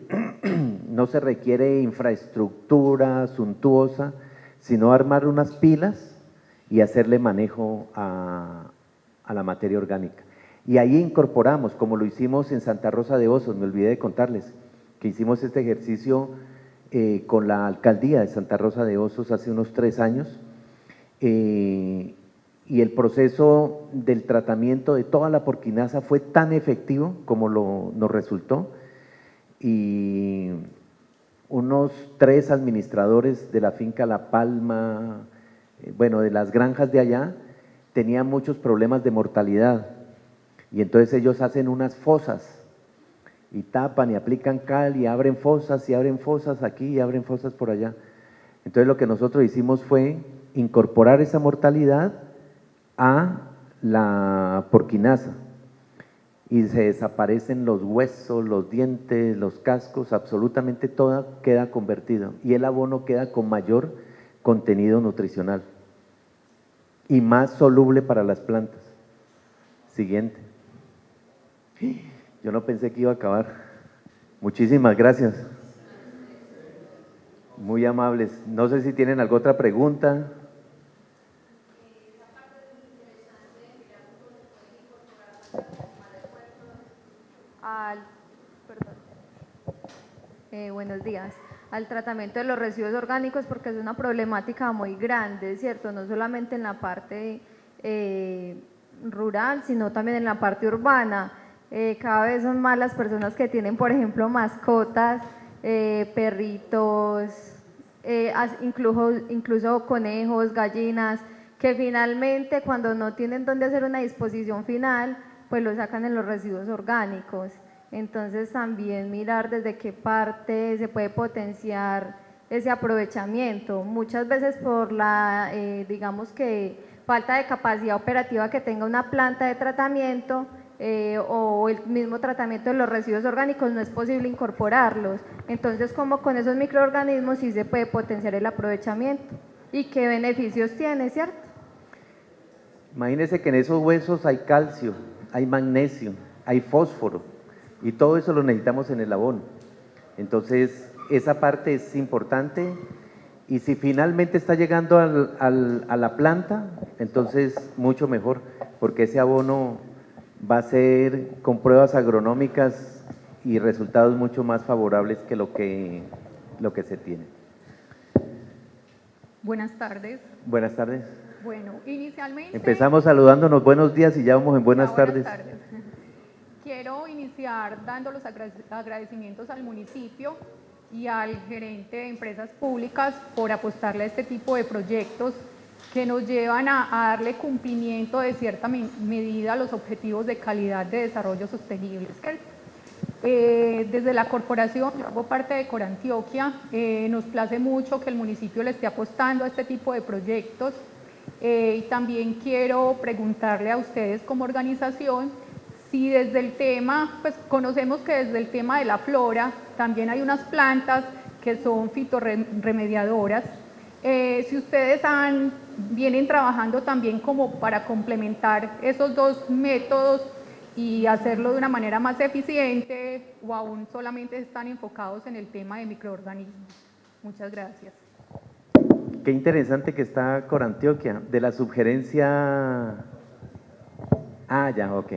no se requiere infraestructura suntuosa, sino armar unas pilas y hacerle manejo a la materia orgánica. Y ahí incorporamos, como lo hicimos en Santa Rosa de Osos, me olvidé de contarles, que hicimos este ejercicio con la alcaldía de Santa Rosa de Osos hace unos 3 años, y el proceso del tratamiento de toda la porquinaza fue tan efectivo como nos resultó, y unos 3 administradores de la finca La Palma, bueno, de las granjas de allá, tenían muchos problemas de mortalidad, y entonces ellos hacen unas fosas, y tapan y aplican cal, y abren fosas aquí, y abren fosas por allá. Entonces lo que nosotros hicimos fue incorporar esa mortalidad a la porquinaza, y se desaparecen los huesos, los dientes, los cascos, absolutamente todo queda convertido, y el abono queda con mayor contenido nutricional y más soluble para las plantas. Siguiente. Yo no pensé que iba a acabar. Muchísimas gracias. Muy amables. No sé si tienen alguna otra pregunta. Buenos días. Al tratamiento de los residuos orgánicos, porque es una problemática muy grande, ¿cierto? No solamente en la parte rural, sino también en la parte urbana. Cada vez son más las personas que tienen, por ejemplo, mascotas, perritos, incluso conejos, gallinas, que finalmente cuando no tienen dónde hacer una disposición final, pues lo sacan en los residuos orgánicos. Entonces también mirar desde qué parte se puede potenciar ese aprovechamiento. Muchas veces por la, digamos que, falta de capacidad operativa que tenga una planta de tratamiento o el mismo tratamiento de los residuos orgánicos, no es posible incorporarlos. Entonces, como con esos microorganismos sí se puede potenciar el aprovechamiento. ¿Y qué beneficios tiene, cierto? Imagínense que en esos huesos hay calcio, hay magnesio, hay fósforo, y todo eso lo necesitamos en el abono. Entonces, esa parte es importante, y si finalmente está llegando a la planta, entonces mucho mejor, porque ese abono va a ser con pruebas agronómicas y resultados mucho más favorables que lo que se tiene. Buenas tardes. Buenas tardes. Bueno, inicialmente… Empezamos saludándonos, buenos días y ya vamos en buenas tardes. Quiero iniciar dando los agradecimientos al municipio y al gerente de empresas públicas por apostarle a este tipo de proyectos que nos llevan a darle cumplimiento de cierta medida a los objetivos de calidad de desarrollo sostenible. Desde la corporación, yo hago parte de Corantioquia, nos place mucho que el municipio le esté apostando a este tipo de proyectos y también quiero preguntarle a ustedes como organización si desde el tema, pues conocemos que desde el tema de la flora también hay unas plantas que son fitorremediadoras, si ustedes vienen trabajando también como para complementar esos dos métodos y hacerlo de una manera más eficiente o aún solamente están enfocados en el tema de microorganismos. Muchas gracias. Qué interesante que está Corantioquia, de la subgerencia… Ah, ya, ok,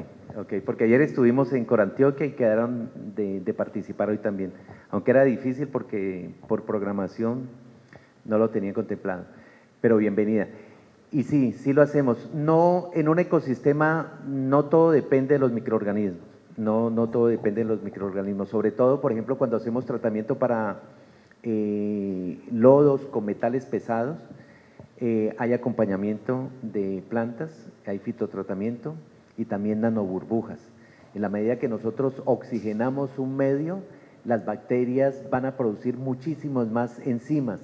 porque ayer estuvimos en Corantioquia y quedaron de participar hoy también, aunque era difícil porque por programación no lo tenía contemplado, pero bienvenida. Y sí lo hacemos. No, en un ecosistema no todo depende de los microorganismos, no todo depende de los microorganismos, sobre todo, por ejemplo, cuando hacemos tratamiento para lodos con metales pesados, hay acompañamiento de plantas, hay fitotratamiento y también nanoburbujas. En la medida que nosotros oxigenamos un medio, las bacterias van a producir muchísimos más enzimas,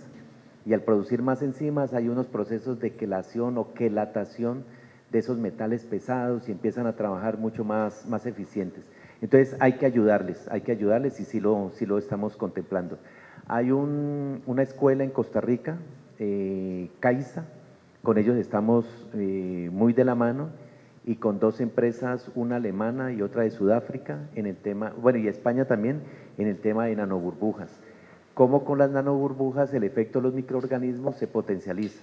y al producir más enzimas hay unos procesos de quelación o quelatación de esos metales pesados y empiezan a trabajar mucho más eficientes. Entonces hay que ayudarles y sí lo estamos contemplando. Hay una escuela en Costa Rica, CAISA, con ellos estamos muy de la mano y con dos empresas, una alemana y otra de Sudáfrica, en el tema, bueno, y España también, en el tema de nanoburbujas. Cómo con las nanoburbujas el efecto de los microorganismos se potencializa.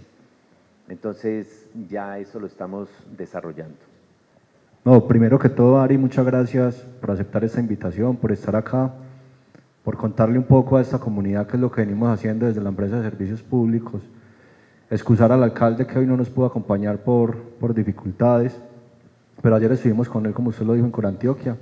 Entonces ya eso lo estamos desarrollando. No, primero que todo, Ari, muchas gracias por aceptar esta invitación, por estar acá, por contarle un poco a esta comunidad qué es lo que venimos haciendo desde la empresa de servicios públicos. Excusar al alcalde que hoy no nos pudo acompañar por dificultades, pero ayer estuvimos con él, como usted lo dijo, en Corantioquia.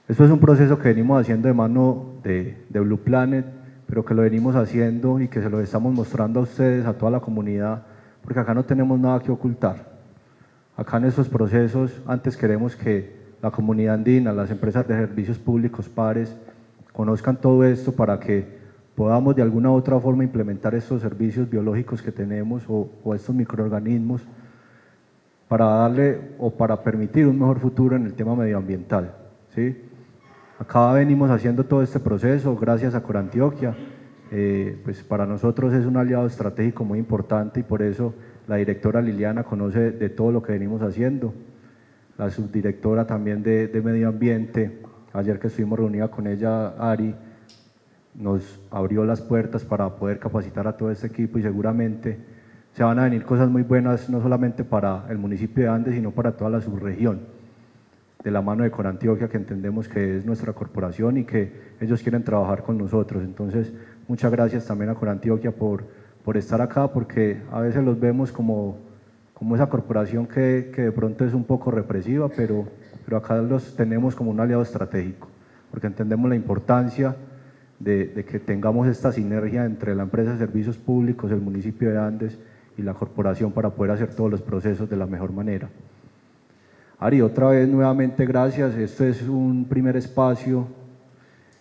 Esto es un proceso que venimos haciendo de mano de Blue Planet, pero que lo venimos haciendo y que se lo estamos mostrando a ustedes, a toda la comunidad, porque acá no tenemos nada que ocultar. Acá en estos procesos, antes queremos que la comunidad andina, las empresas de servicios públicos pares, conozcan todo esto para que podamos de alguna u otra forma implementar estos servicios biológicos que tenemos o estos microorganismos para darle o para permitir un mejor futuro en el tema medioambiental, ¿sí? Acá venimos haciendo todo este proceso gracias a Corantioquia, pues para nosotros es un aliado estratégico muy importante y por eso la directora Liliana conoce de todo lo que venimos haciendo, la subdirectora también de Medio Ambiente, ayer que estuvimos reunida con ella, Ari, nos abrió las puertas para poder capacitar a todo este equipo y seguramente se van a venir cosas muy buenas no solamente para el municipio de Andes, sino para toda la subregión, de la mano de Corantioquia, que entendemos que es nuestra corporación y que ellos quieren trabajar con nosotros. Entonces, muchas gracias también a Corantioquia por estar acá, porque a veces los vemos como esa corporación que de pronto es un poco represiva, pero acá los tenemos como un aliado estratégico, porque entendemos la importancia de que tengamos esta sinergia entre la empresa de servicios públicos, el municipio de Andes y la corporación para poder hacer todos los procesos de la mejor manera. Ari, otra vez nuevamente gracias, este es un primer espacio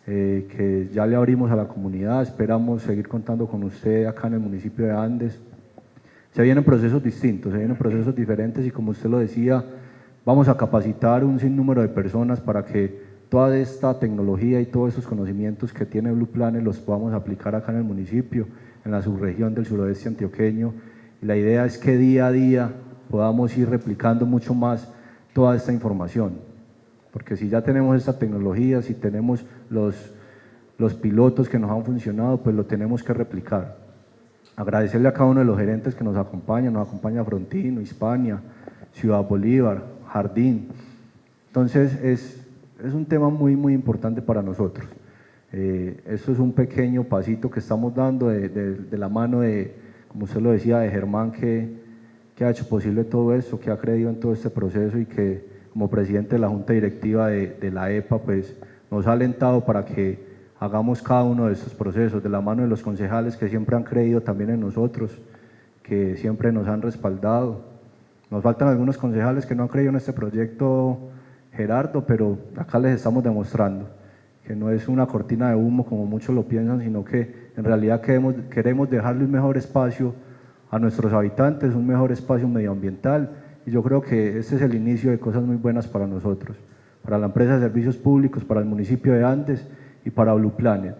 que ya le abrimos a la comunidad, esperamos seguir contando con usted acá en el municipio de Andes. Se vienen procesos distintos, se vienen procesos diferentes y como usted lo decía, vamos a capacitar un sinnúmero de personas para que toda esta tecnología y todos esos conocimientos que tiene Blue Planet los podamos aplicar acá en el municipio, en la subregión del suroeste antioqueño. Y la idea es que día a día podamos ir replicando mucho más toda esta información, porque si ya tenemos esta tecnología, si tenemos los pilotos que nos han funcionado, pues lo tenemos que replicar. Agradecerle a cada uno de los gerentes que nos acompaña Frontino, Hispania, Ciudad Bolívar, Jardín. Entonces es un tema muy importante para nosotros. Esto es un pequeño pasito que estamos dando de la mano de, como usted lo decía, de Germán, que que ha hecho posible todo esto, que ha creído en todo este proceso y que como presidente de la Junta Directiva de la EPA pues nos ha alentado para que hagamos cada uno de estos procesos de la mano de los concejales que siempre han creído también en nosotros, que siempre nos han respaldado. Nos faltan algunos concejales que no han creído en este proyecto, Gerardo, pero acá les estamos demostrando que no es una cortina de humo como muchos lo piensan, sino que en realidad queremos dejarle un mejor espacio a nuestros habitantes, un mejor espacio medioambiental, y yo creo que este es el inicio de cosas muy buenas para nosotros, para la empresa de servicios públicos, para el municipio de Andes y para Blue Planet.